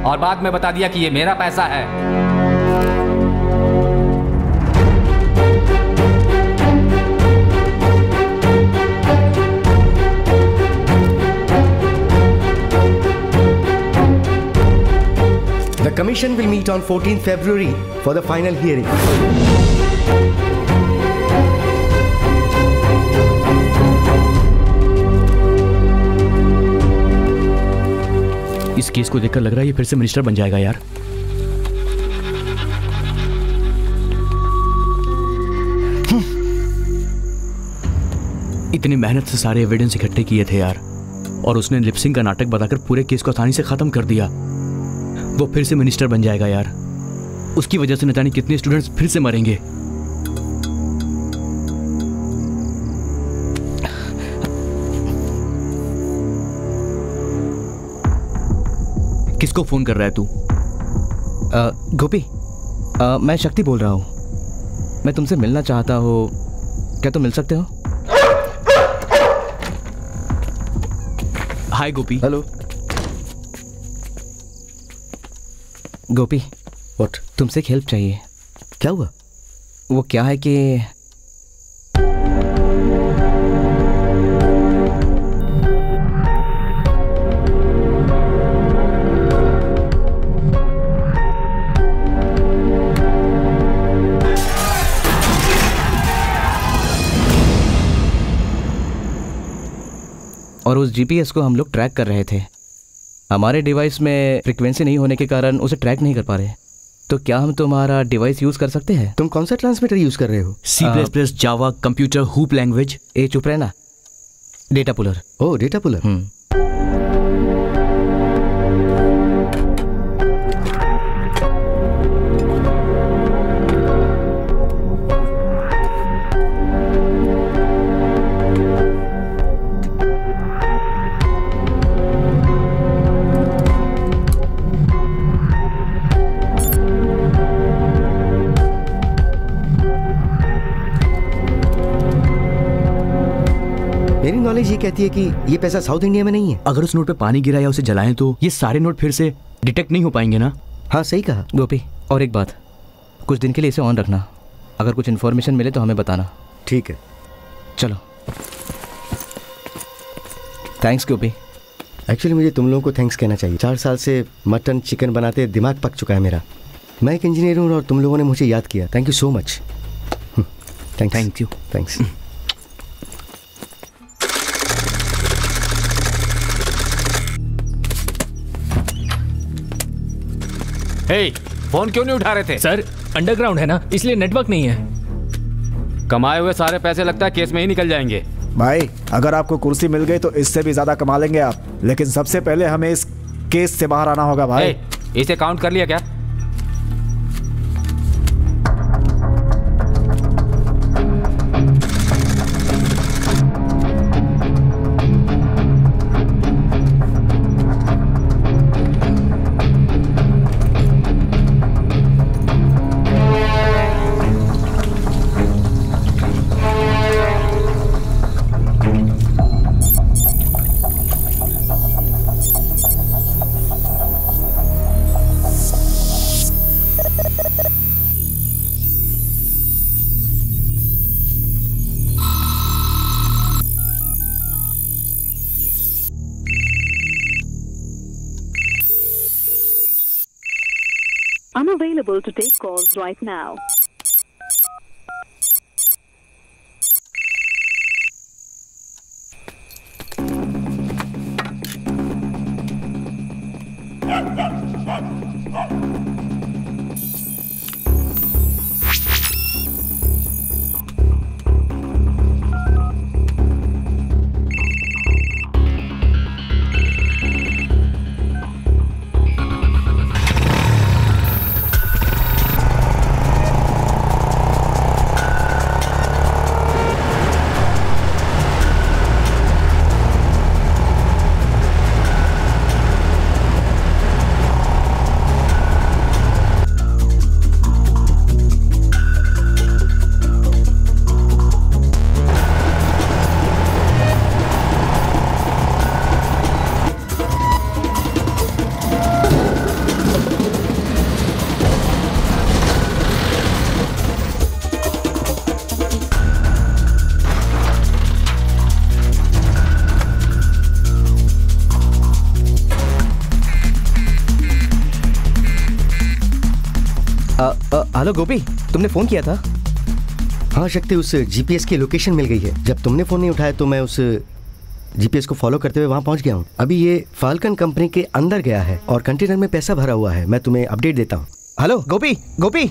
और बाद में बता दिया कि ये मेरा पैसा है। The commission will meet on 14th February for the final hearing. इस केस को देखकर लग रहा है ये फिर से मिनिस्टर बन जाएगा यार। इतनी मेहनत से सारे एविडेंस इकट्ठे किए थे यार, और उसने लिपसिंग का नाटक बताकर पूरे केस को आसानी से खत्म कर दिया। वो फिर से मिनिस्टर बन जाएगा यार। उसकी वजह से न जाने कितने स्टूडेंट्स फिर से मरेंगे। किसको फोन कर रहा है तू? गोपी, मैं शक्ति बोल रहा हूँ। मैं तुमसे मिलना चाहता हूँ, क्या तुम मिल सकते हो? Hi Gopi. Hello Gopi. What? तुमसे एक हेल्प चाहिए। क्या हुआ? वो क्या है कि और उस जीपीएस को हम लोग ट्रैक कर रहे थे। हमारे डिवाइस में फ्रीक्वेंसी नहीं होने के कारण उसे ट्रैक नहीं कर पा रहे। तो क्या हम तुम्हारा डिवाइस यूज कर सकते हैं? तुम कौन सा ट्रांसमीटर यूज कर रहे हो? C++, जावा, कंप्यूटर, हूप लैंग्वेज। चुप रहना। Data puller. Oh, data puller. मेरी नॉलेज ये कहती है कि ये पैसा साउथ इंडिया में नहीं है। अगर उस नोट पे पानी गिरा या उसे जलाएं तो ये सारे नोट फिर से डिटेक्ट नहीं हो पाएंगे ना? हाँ, सही कहा। गोपी, और एक बात, कुछ दिन के लिए इसे ऑन रखना। अगर कुछ इन्फॉर्मेशन मिले तो हमें बताना। ठीक है, चलो। थैंक्स गोपी। एक्चुअली मुझे तुम लोगों को थैंक्स कहना चाहिए। 4 साल से मटन चिकन बनाते दिमाग पक चुका है मेरा। मैं एक इंजीनियर हूँ और तुम लोगों ने मुझे याद किया। Thank you so much. Thank you. Thanks. Hey, phone क्यों नहीं उठा रहे थे? सर, अंडरग्राउंड है ना, इसलिए नेटवर्क नहीं है। कमाए हुए सारे पैसे लगता है केस में ही निकल जाएंगे। भाई, अगर आपको कुर्सी मिल गई तो इससे भी ज्यादा कमा लेंगे आप, लेकिन सबसे पहले हमें इस केस से बाहर आना होगा भाई। इसे काउंट कर लिया क्या? Unavailable to take calls right now. Hello Gopi, तुमने फोन किया था? हाँ शक्ति, उस जीपीएस की लोकेशन मिल गई है। जब तुमने फोन नहीं उठाया तो मैं उस जीपीएस को फॉलो करते हुए वहां पहुंच गया हूँ। अभी ये फाल्कन कंपनी के अंदर गया है और कंटेनर में पैसा भरा हुआ है। मैं तुम्हें अपडेट देता हूँ। हेलो गोपी, गोपी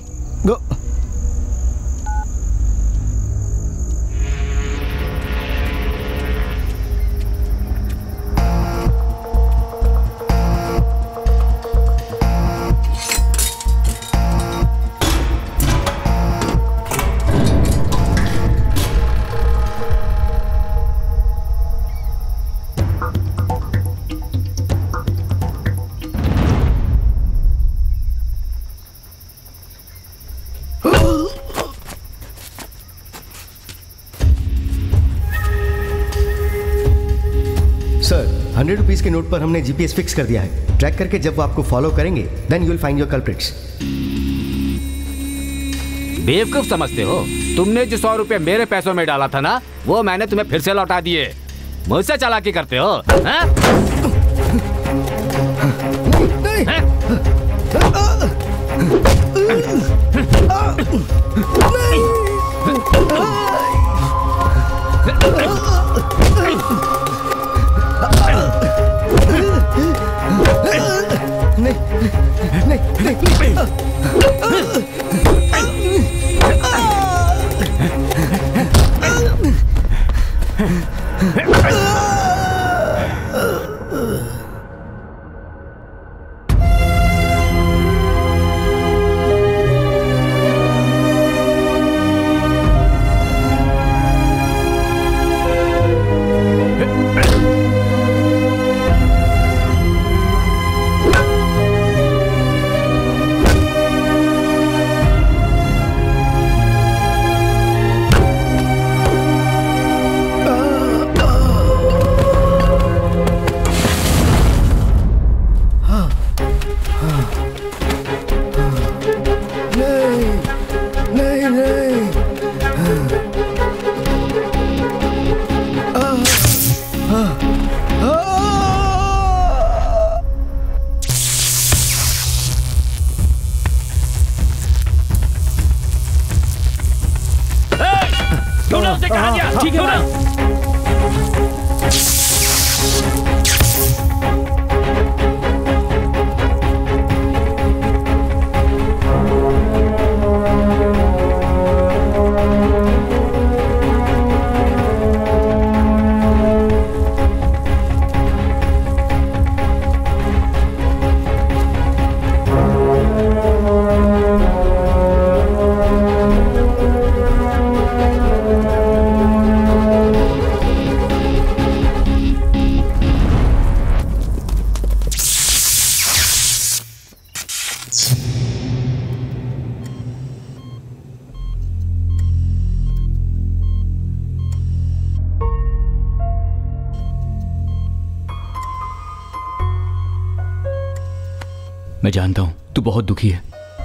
सर, 100 रुपीज के नोट पर हमने जीपीएस फिक्स कर दिया है। ट्रैक करके जब वो आपको फॉलो करेंगे then you will find your culprits. बेवकूफ समझते हो? तुमने जो 100 रुपए मेरे पैसों में डाला था ना, वो मैंने तुम्हें फिर से लौटा दिए। मुझसे चालाकी करते हो? ठीक है ना? मैं जानता हूं तू बहुत दुखी है।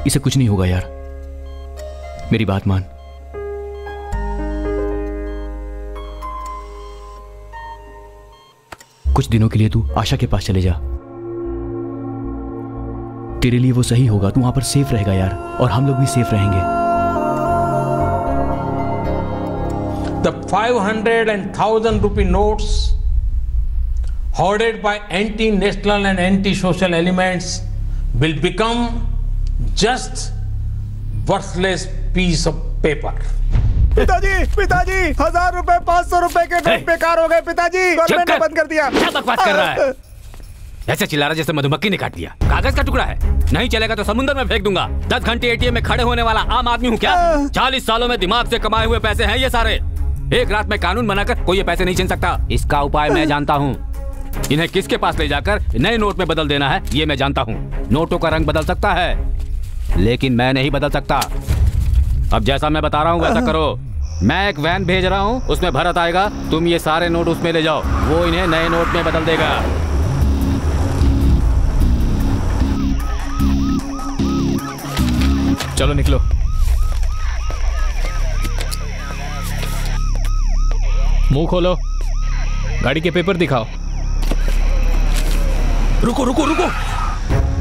इसे कुछ नहीं होगा यार, मेरी बात मान। कुछ दिनों के लिए तू आशा के पास चले जा। तेरे लिए वो सही होगा। तू वहां पर सेफ रहेगा यार, और हम लोग भी सेफ रहेंगे। The 500 and 1000 rupee notes hoarded by anti-national and anti-social elements will become just worthless piece of paper. पिताजी, पिताजी, 1000 रुपए, 500 रुपए के नोट बेकार हो गए पिताजी। गवर्नमेंट ने बंद कर दिया। क्या बकवास कर रहा है? ऐसे चिल्ला रहा जैसे मधुमक्खी ने काट दिया। कागज का टुकड़ा है, नहीं चलेगा तो समुद्र में फेंक दूंगा। 10 घंटे एटीएम में खड़े होने वाला आम आदमी हूँ क्या? 40 सालों में दिमाग से कमाए हुए पैसे हैं ये सारे। एक रात में कानून बनाकर कोई ये पैसे नहीं छीन सकता। इसका उपाय मैं जानता हूँ। इन्हें किसके पास ले जाकर नए नोट में बदल देना है ये मैं जानता हूँ। नोटों का रंग बदल सकता है, लेकिन मैं नहीं बदल सकता। अब जैसा मैं बता रहा हूँ वैसा करो। मैं एक वैन भेज रहा हूँ, उसमें भरत आएगा। तुम ये सारे नोट उसमें ले जाओ, वो इन्हें नए नोट में बदल देगा। चलो निकलो। मुंह खोलो, गाड़ी के पेपर दिखाओ। रुको रुको रुको,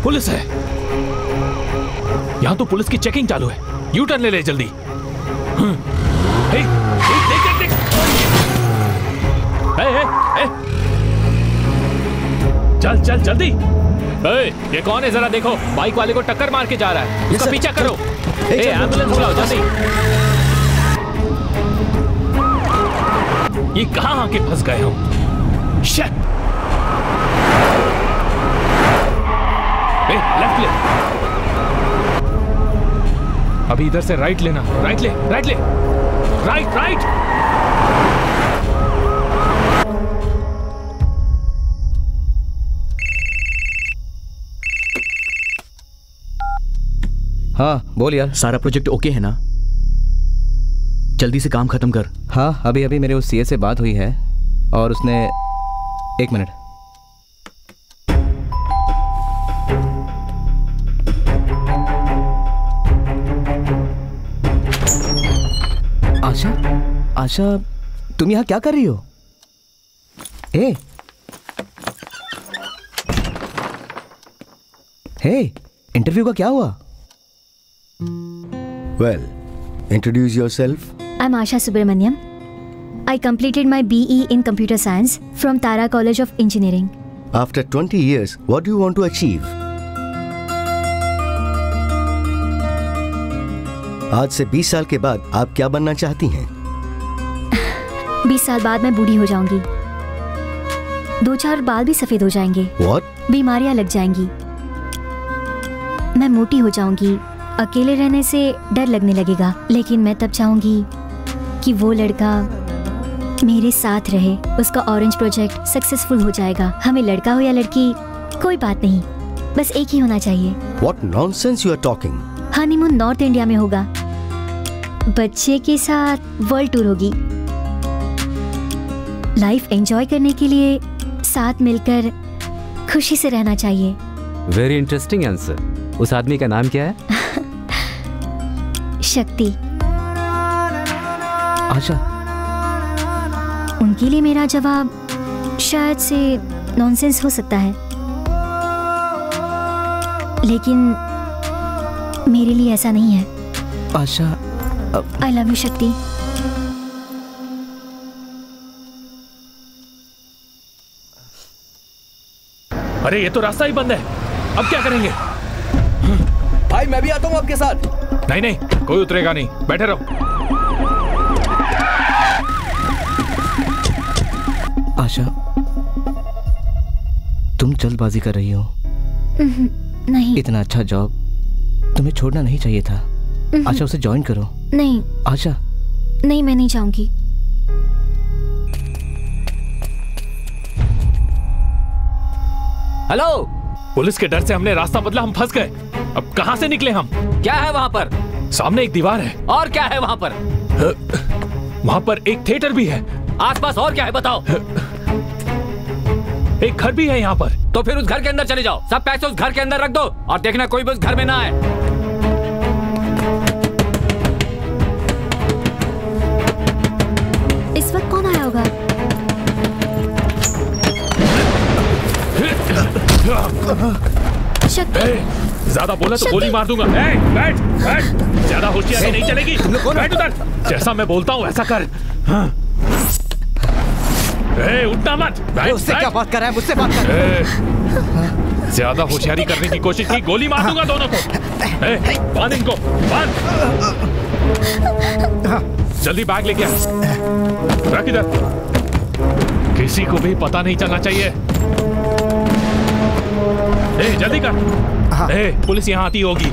पुलिस है यहाँ तो। पुलिस की चेकिंग चालू है। यू टर्न ले ले जल्दी। देख देख देख। चल चल जल्दी। ये कौन है जरा देखो, बाइक वाले को टक्कर मार के जा रहा है, उसका पीछा करो। एम्बुलेंस बुलाओ जल्दी। ये कहाँ आके फंस गए हम? शिट। लेफ्ट ले। अभी इधर से राइट लेना। राइट ले, राइट ले, राइट राइट। हाँ बोल यार। सारा प्रोजेक्ट ओके है ना? जल्दी से काम खत्म कर। हाँ अभी अभी मेरे उस सीए से बात हुई है और उसने 1 मिनट। आशा, आशा तुम यहाँ क्या कर रही हो? हे, इंटरव्यू का क्या हुआ? Well, introduce yourself. I'm Asha Subramaniam. I completed my BE in Computer Science from Tara College of Engineering. After 20 years, what do you want to achieve? आज से 20 साल के बाद आप क्या बनना चाहती हैं? 20 साल बाद मैं बूढ़ी हो जाऊंगी। 2-4 बाल भी सफेद हो जाएंगे। What? बीमारियां लग जाएंगी। मैं मोटी हो जाऊंगी। अकेले रहने से डर लगने लगेगा, लेकिन मैं तब चाहूंगी कि वो लड़का मेरे साथ रहे। उसका ऑरेंज प्रोजेक्ट सक्सेसफुल हो जाएगा। हमें लड़का हो या लड़की कोई बात नहीं, बस एक ही होना चाहिए। What nonsense you are talking? Honeymoon north India में होगा, बच्चे के साथ वर्ल्ड टूर होगी। लाइफ एंजॉय करने के लिए साथ मिलकर खुशी से रहना चाहिए। Very interesting answer. उस आदमी का नाम क्या है? शक्ति। आशा, उनके लिए मेरा जवाब शायद से नॉनसेंस हो सकता है, लेकिन मेरे लिए ऐसा नहीं है। आशा, आई लव यू शक्ति। अरे ये तो रास्ता ही बंद है, अब क्या करेंगे? भाई मैं भी आता हूँ आपके साथ। नहीं नहीं, कोई उतरेगा नहीं, बैठे रहो। आशा, तुम जल्दबाजी कर रही हो। नहीं। इतना अच्छा जॉब तुम्हें छोड़ना नहीं चाहिए था। आशा, उसे ज्वाइन करो। नहीं आशा। नहीं, मैं नहीं चाहूंगी। हेलो। पुलिस के डर से हमने रास्ता बदला, हम फंस गए। अब कहां से निकले हम? क्या है वहां पर? सामने एक दीवार है। और क्या है वहां पर? वहां पर एक थिएटर भी है। आसपास और क्या है बताओ? एक घर भी है यहाँ पर। तो फिर उस घर के अंदर चले जाओ। सब पैसे उस घर के अंदर रख दो और देखना कोई भी उस घर में ना आए। इस वक्त कौन आया होगा? शक्ति। ज्यादा बोला तो गोली मार दूंगा। बैठ बैठ, ज्यादा होशियारी नहीं चलेगी। बैठ उधर। जैसा मैं बोलता हूँ ऐसा कर। हाँ। उठना मत। उससे क्या बात कर रहा है? मुझसे बात कर। ज्यादा होशियारी करने की कोशिश की, गोली मार दूंगा दोनों को। बांध इनको, बांध। जल्दी बैग लेके आ, रख इधर। किसी को भी पता नहीं चलना चाहिए। जल्दी कर। पुलिस यहाँ आती होगी।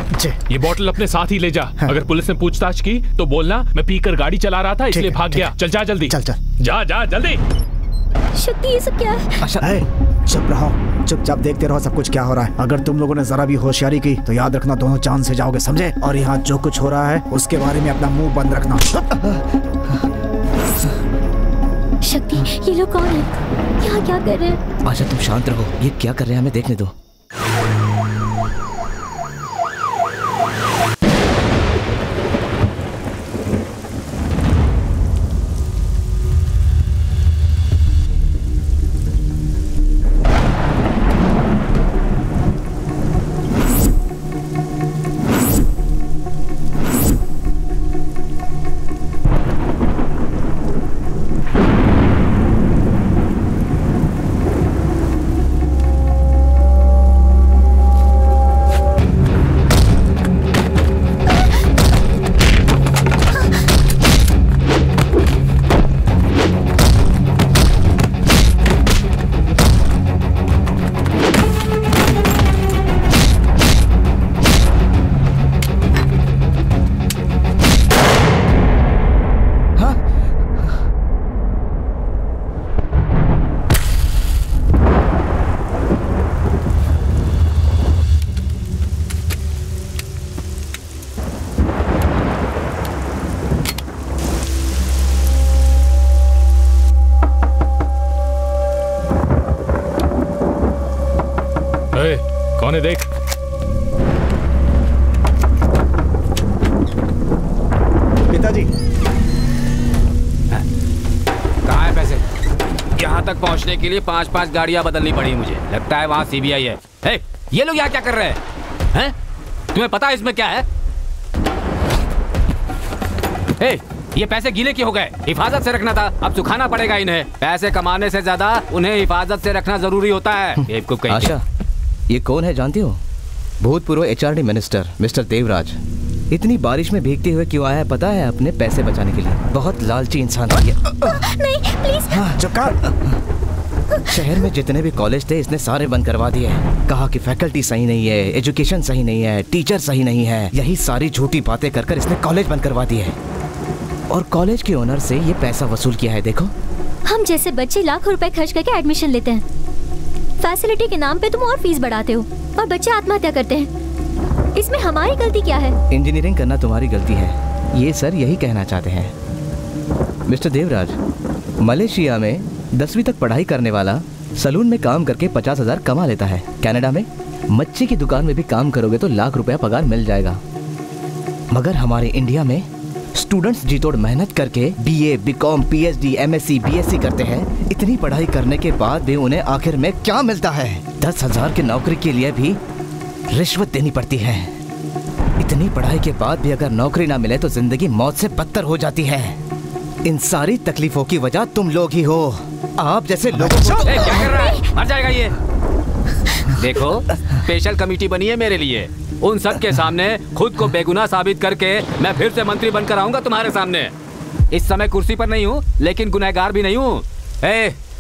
ये बोतल अपने साथ ही ले जा। अगर पुलिस ने पूछताछ की तो बोलना मैं पीकर गाड़ी चला रहा था इसलिए भाग गया। चल जा जल्दी। चल चल जा जा जल्दी। शक्ति, ये सब क्या है? चुप रहो, चुपचाप देखते रहो सब कुछ क्या हो रहा है। अगर तुम लोगों ने जरा भी होशियारी की तो याद रखना दोनों चांद से जाओगे, समझे? और यहाँ जो कुछ हो रहा है उसके बारे में अपना मुंह बंद रखना। शक्ति, ये लोग कौन है? यहाँ क्या कर रहे हैं? आशा तुम शांत रहो, ये क्या कर रहे हैं हमें देखने दो। कौन है देख। पिताजी कहाँ है पैसे? यहाँ तक पहुँचने के लिए 5-5 गाड़ियाँ बदलनी पड़ी मुझे। लगता है वहाँ सीबीआई है। ये लोग यहाँ क्या कर रहे हैं? तुम्हें पता है इसमें क्या है? ये पैसे गीले क्यों हो गए? हिफाजत से रखना था, अब सुखाना पड़ेगा इन्हें। पैसे कमाने से ज्यादा उन्हें हिफाजत से रखना जरूरी होता है। आशा, ये कौन है जानती हो? भूतपूर्व एचआरडी मिनिस्टर मिस्टर देवराज। इतनी बारिश में भीगते हुए क्यों आया है पता है? अपने पैसे बचाने के लिए। बहुत लालची इंसान है ये। नहीं प्लीज। चुप कर। शहर में जितने भी कॉलेज थे इसने सारे बंद करवा दिए। कहा कि फैकल्टी सही नहीं है, एजुकेशन सही नहीं है, टीचर सही नहीं है। यही सारी झूठी बातें कर इसने कॉलेज बंद करवा दिए और कॉलेज के ओनर से ये पैसा वसूल किया है। देखो, हम जैसे बच्चे लाखों रुपए खर्च करके एडमिशन लेते हैं, फैसिलिटी के नाम पे तुम और फीस बढ़ाते हो और बच्चे आत्महत्या करते हैं। इसमें हमारी गलती क्या है? इंजीनियरिंग करना तुम्हारी गलती है, ये सर यही कहना चाहते हैं। मिस्टर देवराज, मलेशिया में 10वीं तक पढ़ाई करने वाला सलून में काम करके 50,000 कमा लेता है। कनाडा में मच्छी की दुकान में भी काम करोगे तो लाख रुपया पगार मिल जाएगा। मगर हमारे इंडिया में स्टूडेंट्स जी तोड़ मेहनत करके BA, BCom, PhD, MSc, BSc करते हैं। इतनी पढ़ाई करने के बाद भी उन्हें आखिर में क्या मिलता है? 10,000 की नौकरी के लिए भी रिश्वत देनी पड़ती है। इतनी पढ़ाई के बाद भी अगर नौकरी ना मिले तो जिंदगी मौत से बदतर हो जाती है। इन सारी तकलीफों की वजह तुम लोग ही हो। आप जैसे लोगों को क्या कर रहा है? मर जाएगा ये। देखो, स्पेशल कमेटी बनी है मेरे लिए। उन सब के सामने खुद को बेगुनाह साबित करके मैं फिर से मंत्री बनकर आऊंगा तुम्हारे सामने। इस समय कुर्सी पर नहीं हूँ लेकिन गुनहगार भी नहीं हूँ।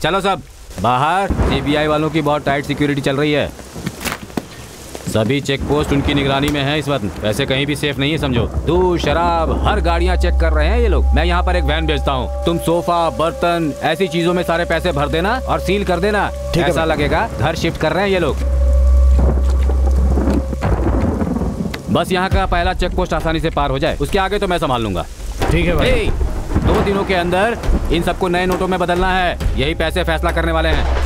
चलो सब बाहर। सीबीआई वालों की बहुत टाइट सिक्योरिटी चल रही है। सभी चेक पोस्ट उनकी निगरानी में है इस वक्त। वैसे कहीं भी सेफ नहीं है समझो। दूध, शराब, हर गाड़ियाँ चेक कर रहे हैं ये लोग। मैं यहाँ पर एक वैन भेजता हूँ। तुम सोफा, बर्तन, ऐसी चीजों में सारे पैसे भर देना और सील कर देना। ऐसा लगेगा घर शिफ्ट कर रहे हैं ये लोग। बस यहाँ का पहला चेक पोस्ट आसानी से पार हो जाए, उसके आगे तो मैं संभाल लूंगा। ठीक है भाई। 2 दिनों के अंदर इन सबको नए नोटों में बदलना है। यही पैसे फैसला करने वाले हैं।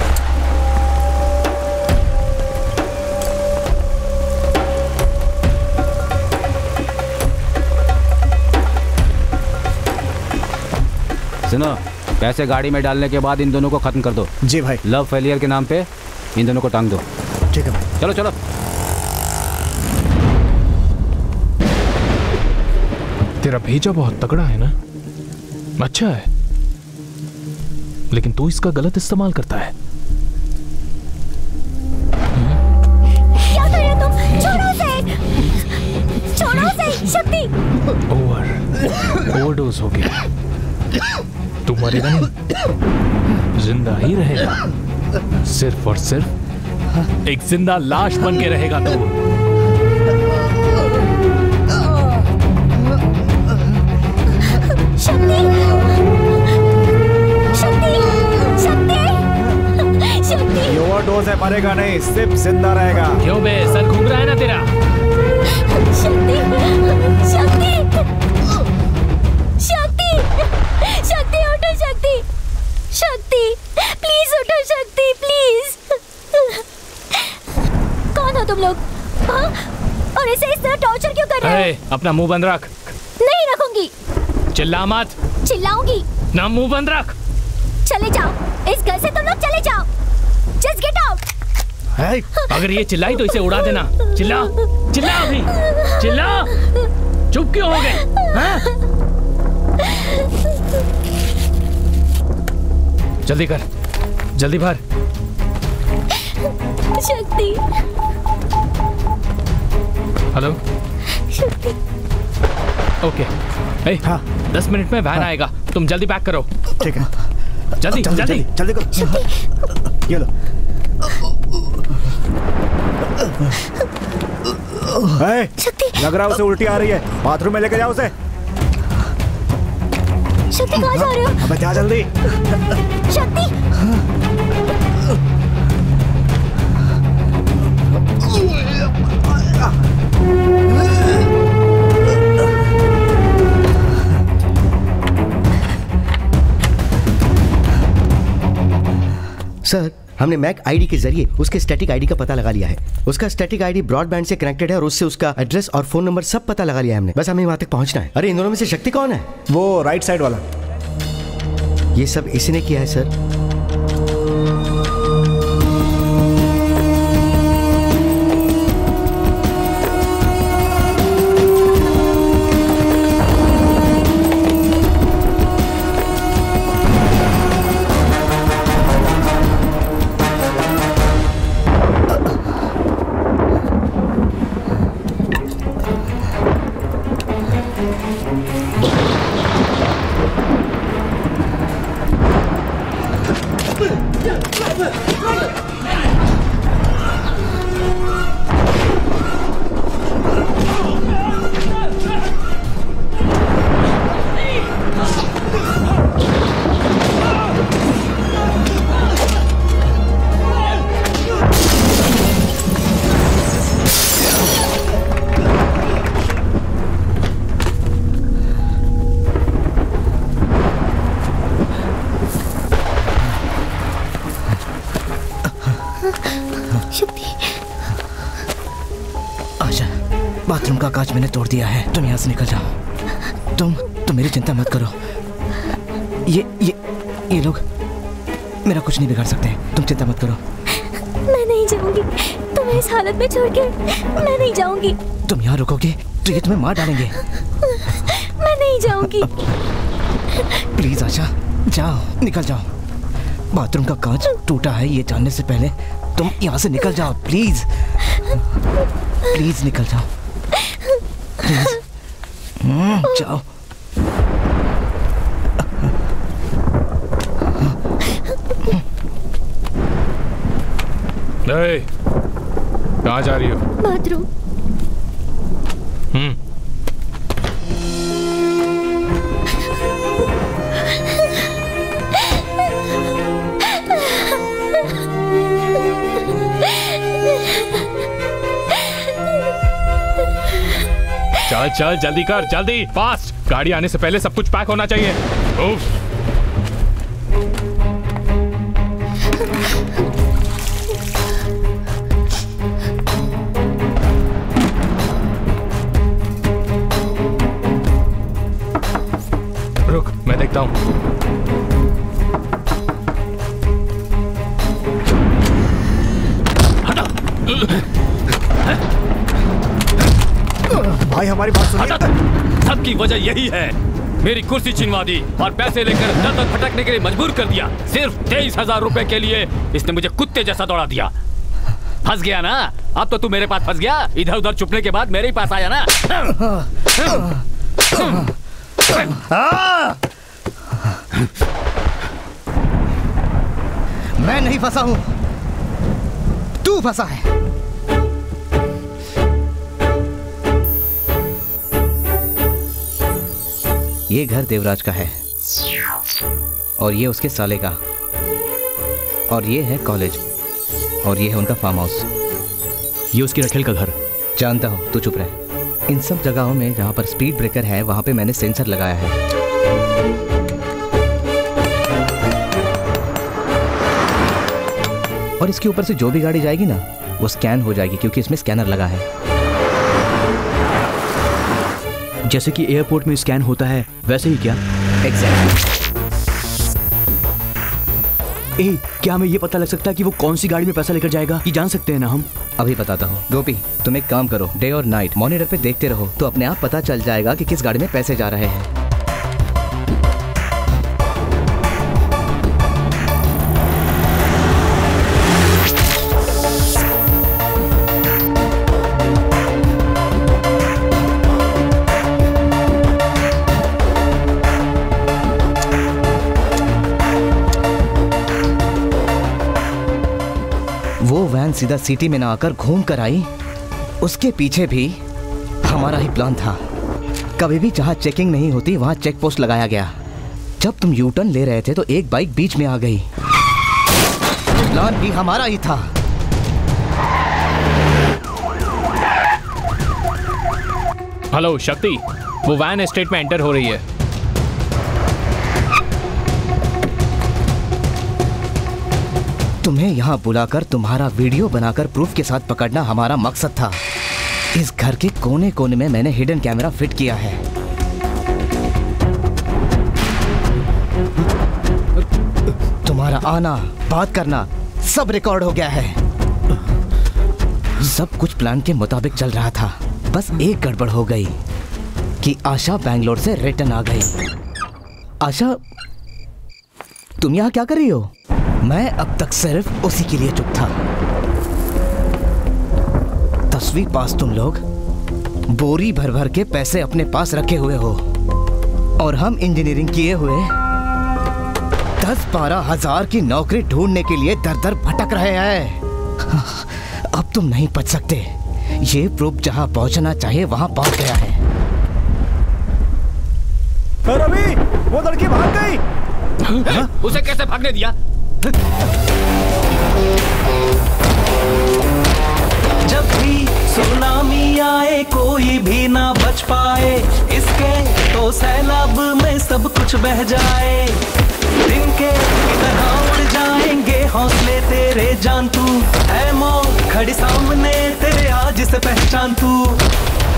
सुनो, पैसे गाड़ी में डालने के बाद इन दोनों को खत्म कर दो। जी भाई। लव फेलियर के नाम पे इन दोनों को टांग दो। ठीक है भाई। चलो चलो। तेरा भेजा बहुत तगड़ा है ना? अच्छा है, लेकिन तू इसका गलत इस्तेमाल करता है। क्या कर रहे हो तुम? छोड़ो उसे, छोड़ो उसे। शक्ति। ओवरडोज हो गया। तू मरेगा नहीं, जिंदा ही रहेगा। सिर्फ और सिर्फ एक जिंदा लाश बन के रहेगा तू। शक्ति, शक्ति, शक्ति, शक्ति। ये ओवरडोज है, मरेगा नहीं, सिर्फ जिंदा रहेगा। क्यों बे, सर घूम रहा है ना तेरा? शक्ति, शक्ति, शक्ति, शक्ति उठो। शक्ति, शक्ति, प्लीज उठो। शक्ति प्लीज। कौन हो तुम लोग? हाँ? और इसे इस तरह टॉर्चर क्यों कर रहे हो? अपना मुंह बंद रख। नहीं रखूंगी। चिल्ला मत। चिल्लाऊंगी ना, मुंह बंद रख। चले जाओ, इस घर से तुम लोग चले जाओ। Just get out. अगर ये चिल्लाई तो इसे उड़ा देना। चिल्ला, चिल्ला अभी, चिल्ला। चुप क्यों हो गए? जल्दी कर, जल्दी भर। शक्ति। हेलो शक्ति। ओके। हाँ, 10 मिनट में वैन आएगा, तुम जल्दी पैक करो। ठीक है, जल्दी जल्दी जल्दी करो। ये लो। लग रहा है उसे उल्टी आ रही है, बाथरूम में लेके जाओ उसे। शक्ति कहाँ जा रहे हो? अबे जा जल्दी। शक्ति। सर, हमने मैक आईडी के जरिए उसके स्टैटिक आईडी का पता लगा लिया है। उसका स्टैटिक आईडी ब्रॉडबैंड से कनेक्टेड है और उससे उसका एड्रेस और फोन नंबर सब पता लगा लिया है हमने। बस हमें वहां तक पहुंचना है। अरे इन दोनों में से शक्ति कौन है? वो राइट साइड वाला। ये सब इसने किया है सर। बाथरूम का कांच मैंने तोड़ दिया है। तुम यहाँ से निकल जाओ। तुम मेरी चिंता मत करो। ये लोग मेरा कुछ नहीं बिगाड़ सकते। तुम चिंता मत करो। मैं नहीं जाऊंगी। तुम्हें इस हालत में छोड़ के मैं नहीं जाऊंगी। तुम यहाँ रुकोगे तो ये तुम्हें मार डालेंगे। मैं नहीं जाऊंगी। प्लीज आशा, जाओ, निकल जाओ। बाथरूम का कांच टूटा है ये जानने से पहले तुम यहाँ से निकल जाओ। प्लीज प्लीज निकल जाओ। प्लीज जाओ। कहाँ जा रही हो? बाथरूम। चल चल जल्दी कर, जल्दी, फास्ट। गाड़ी आने से पहले सब कुछ पैक होना चाहिए। उफ। रुक, मैं देखता हूँ। भाई हमारी बात सुनिए। सबकी वजह यही है। मेरी कुर्सी छीनवा दी और पैसे लेकर दर दर भटकने के लिए मजबूर कर दिया। सिर्फ 23,000 रुपए के लिए इसने मुझे कुत्ते जैसा दौड़ा दिया। फंस गया ना? अब तो तू मेरे पास फंस गया। इधर उधर छुपने के बाद मेरे ही पास आया ना। मैं नहीं फंसा हूं, तू फंसा है। ये घर देवराज का है और ये उसके साले का, और ये है कॉलेज, और ये है उनका फार्म हाउस। ये उसकी रखेल का घर। जानता हूँ, तू चुप रह। इन सब जगहों में जहाँ पर स्पीड ब्रेकर है वहाँ पे मैंने सेंसर लगाया है। और इसके ऊपर से जो भी गाड़ी जाएगी ना वो स्कैन हो जाएगी क्योंकि इसमें स्कैनर लगा है। जैसे कि एयरपोर्ट में स्कैन होता है वैसे ही क्या? एग्जैक्टली। क्या हमें ये पता लग सकता है कि वो कौन सी गाड़ी में पैसा लेकर जाएगा? ये जान सकते हैं ना हम? अभी बताता हूँ। गोपी, तुम एक काम करो, डे और नाइट मॉनिटर पे देखते रहो तो अपने आप पता चल जाएगा कि किस गाड़ी में पैसे जा रहे हैं। सीधा सिटी में ना आकर घूम कर आई। उसके पीछे भी हमारा ही प्लान था। कभी भी जहां चेकिंग नहीं होती वहां चेक पोस्ट लगाया गया। जब तुम यू टर्न ले रहे थे तो एक बाइक बीच में आ गई। प्लान भी हमारा ही था। हेलो शक्ति, वो वैन एस्टेट में एंटर हो रही है। तुम्हें यहाँ बुलाकर तुम्हारा वीडियो बनाकर प्रूफ के साथ पकड़ना हमारा मकसद था। इस घर के कोने कोने में मैंने हिडन कैमरा फिट किया है। तुम्हारा आना, बात करना सब रिकॉर्ड हो गया है। सब कुछ प्लान के मुताबिक चल रहा था। बस एक गड़बड़ हो गई कि आशा बैंगलोर से रिटर्न आ गई। आशा, तुम यहाँ क्या कर रही हो? मैं अब तक सिर्फ उसी के लिए चुप था। 10वीं पास तुम लोग बोरी भर भर के पैसे अपने पास रखे हुए हो और हम इंजीनियरिंग किए हुए 10-12 हजार की नौकरी ढूंढने के लिए दर दर भटक रहे हैं। अब तुम नहीं बच सकते। ये प्रूफ जहां पहुंचना चाहिए वहां पहुंच गया है। रवि, वो लड़की भाग गई। उसे कैसे भागने दिया? जब भी सुनामी आए कोई भी ना बच पाए, इसके तो सैलाब में सब कुछ बह जाए। दिन के तरह उड़ जाएंगे हौसले तेरे, जान तू है मौत खड़ी सामने तेरे, आज से पहचान तू।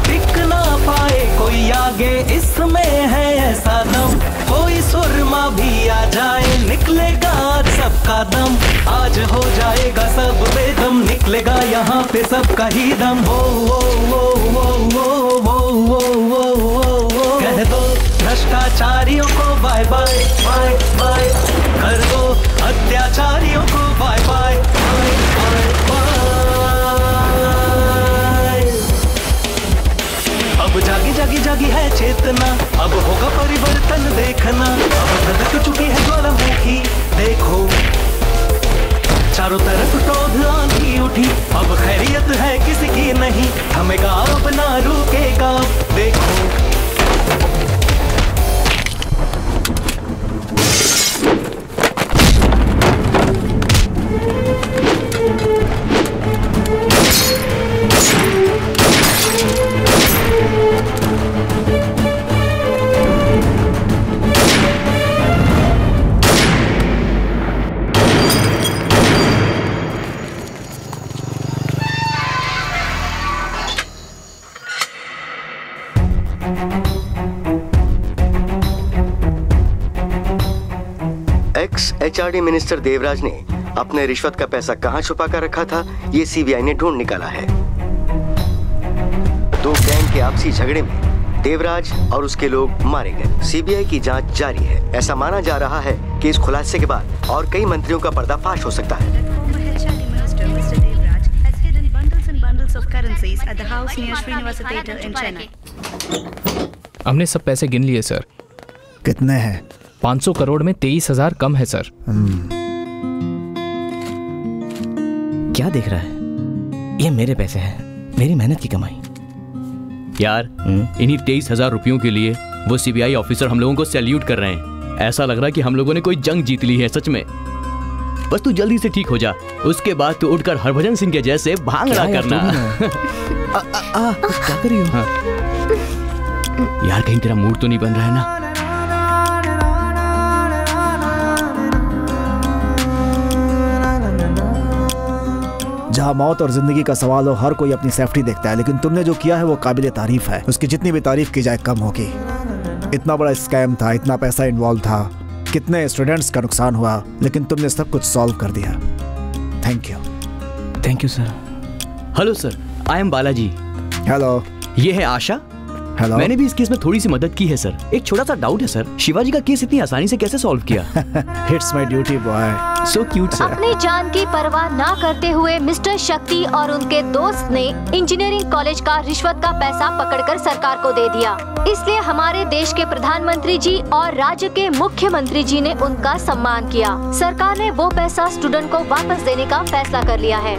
टिक ना पाए कोई आगे, इसमें है ऐसा दम, कोई सुरमा भी आ जाए निकलेगा सबका दम। आज हो जाएगा सब बेदम, निकलेगा यहाँ पे सबका ही दम। हो वो वो वो वो वो वो वो वो वो कह दो भ्रष्टाचारियों को बाय बाय बाय बाय, कर दो अत्याचारियों को bye bye bye bye bye. अब जागी जागी जागी है चेतना, अब होगा परिवर्तन देखना। अब धधक चुकी है ज्वालामुखी देखो, चारों तरफ क्रोध आंधी उठी। अब खैरियत है किसी की नहीं, थमेगा अब ना रुकेगा देखो। एचआरडी मिनिस्टर देवराज ने अपने रिश्वत का पैसा कहां छुपा कर रखा था, ये सीबीआई ने ढूंढ निकाला है। दो गैंग के आपसी झगड़े में देवराज और उसके लोग मारे गए। सीबीआई की जांच जारी है। ऐसा माना जा रहा है कि इस खुलासे के बाद और कई मंत्रियों का पर्दाफाश हो सकता है। हमने सब पैसे गिन लिए सर। कितने हैं? 500 करोड़ में 23,000 कम है सर। क्या देख रहा है? ये मेरे पैसे हैं, मेरी मेहनत की कमाई। यार इन्हीं 23,000 रुपयों के लिए वो सीबीआई ऑफिसर हम लोगों को सैल्यूट कर रहे हैं। ऐसा लग रहा है कि हम लोगों ने कोई जंग जीत ली है सच में। बस तू जल्दी से ठीक हो जा, उसके बाद तू उठकर हरभजन सिंह के जैसे भांगड़ा करना। क्या कर रही हो? यार कहीं तेरा मूड तो नहीं बन रहा है ना? जहाँ मौत और जिंदगी का सवाल हो, हर कोई अपनी सेफ्टी देखता है, लेकिन तुमने जो किया है वो काबिले तारीफ है। उसकी जितनी भी तारीफ की जाए कम होगी। इतना बड़ा स्कैम था, इतना पैसा इन्वॉल्व था, कितने स्टूडेंट्स का नुकसान हुआ, लेकिन तुमने सब कुछ सॉल्व कर दिया। Thank you. Thank you sir. Hello sir, I am Balaji. Hello, ये है आशा। हेलो। मैंने भी इस केस में थोड़ी सी मदद की है सर। एक छोटा सा डाउट है सर, शिवाजी का केस इतनी आसानी से कैसे सॉल्व किया? It's my duty boy. So cute sir. अपनी जान की परवाह ना करते हुए मिस्टर शक्ति और उनके दोस्त ने इंजीनियरिंग कॉलेज का रिश्वत का पैसा पकड़कर सरकार को दे दिया। इसलिए हमारे देश के प्रधानमंत्री जी और राज्य के मुख्यमंत्री जी ने उनका सम्मान किया। सरकार ने वो पैसा स्टूडेंट को वापस देने का फैसला कर लिया है।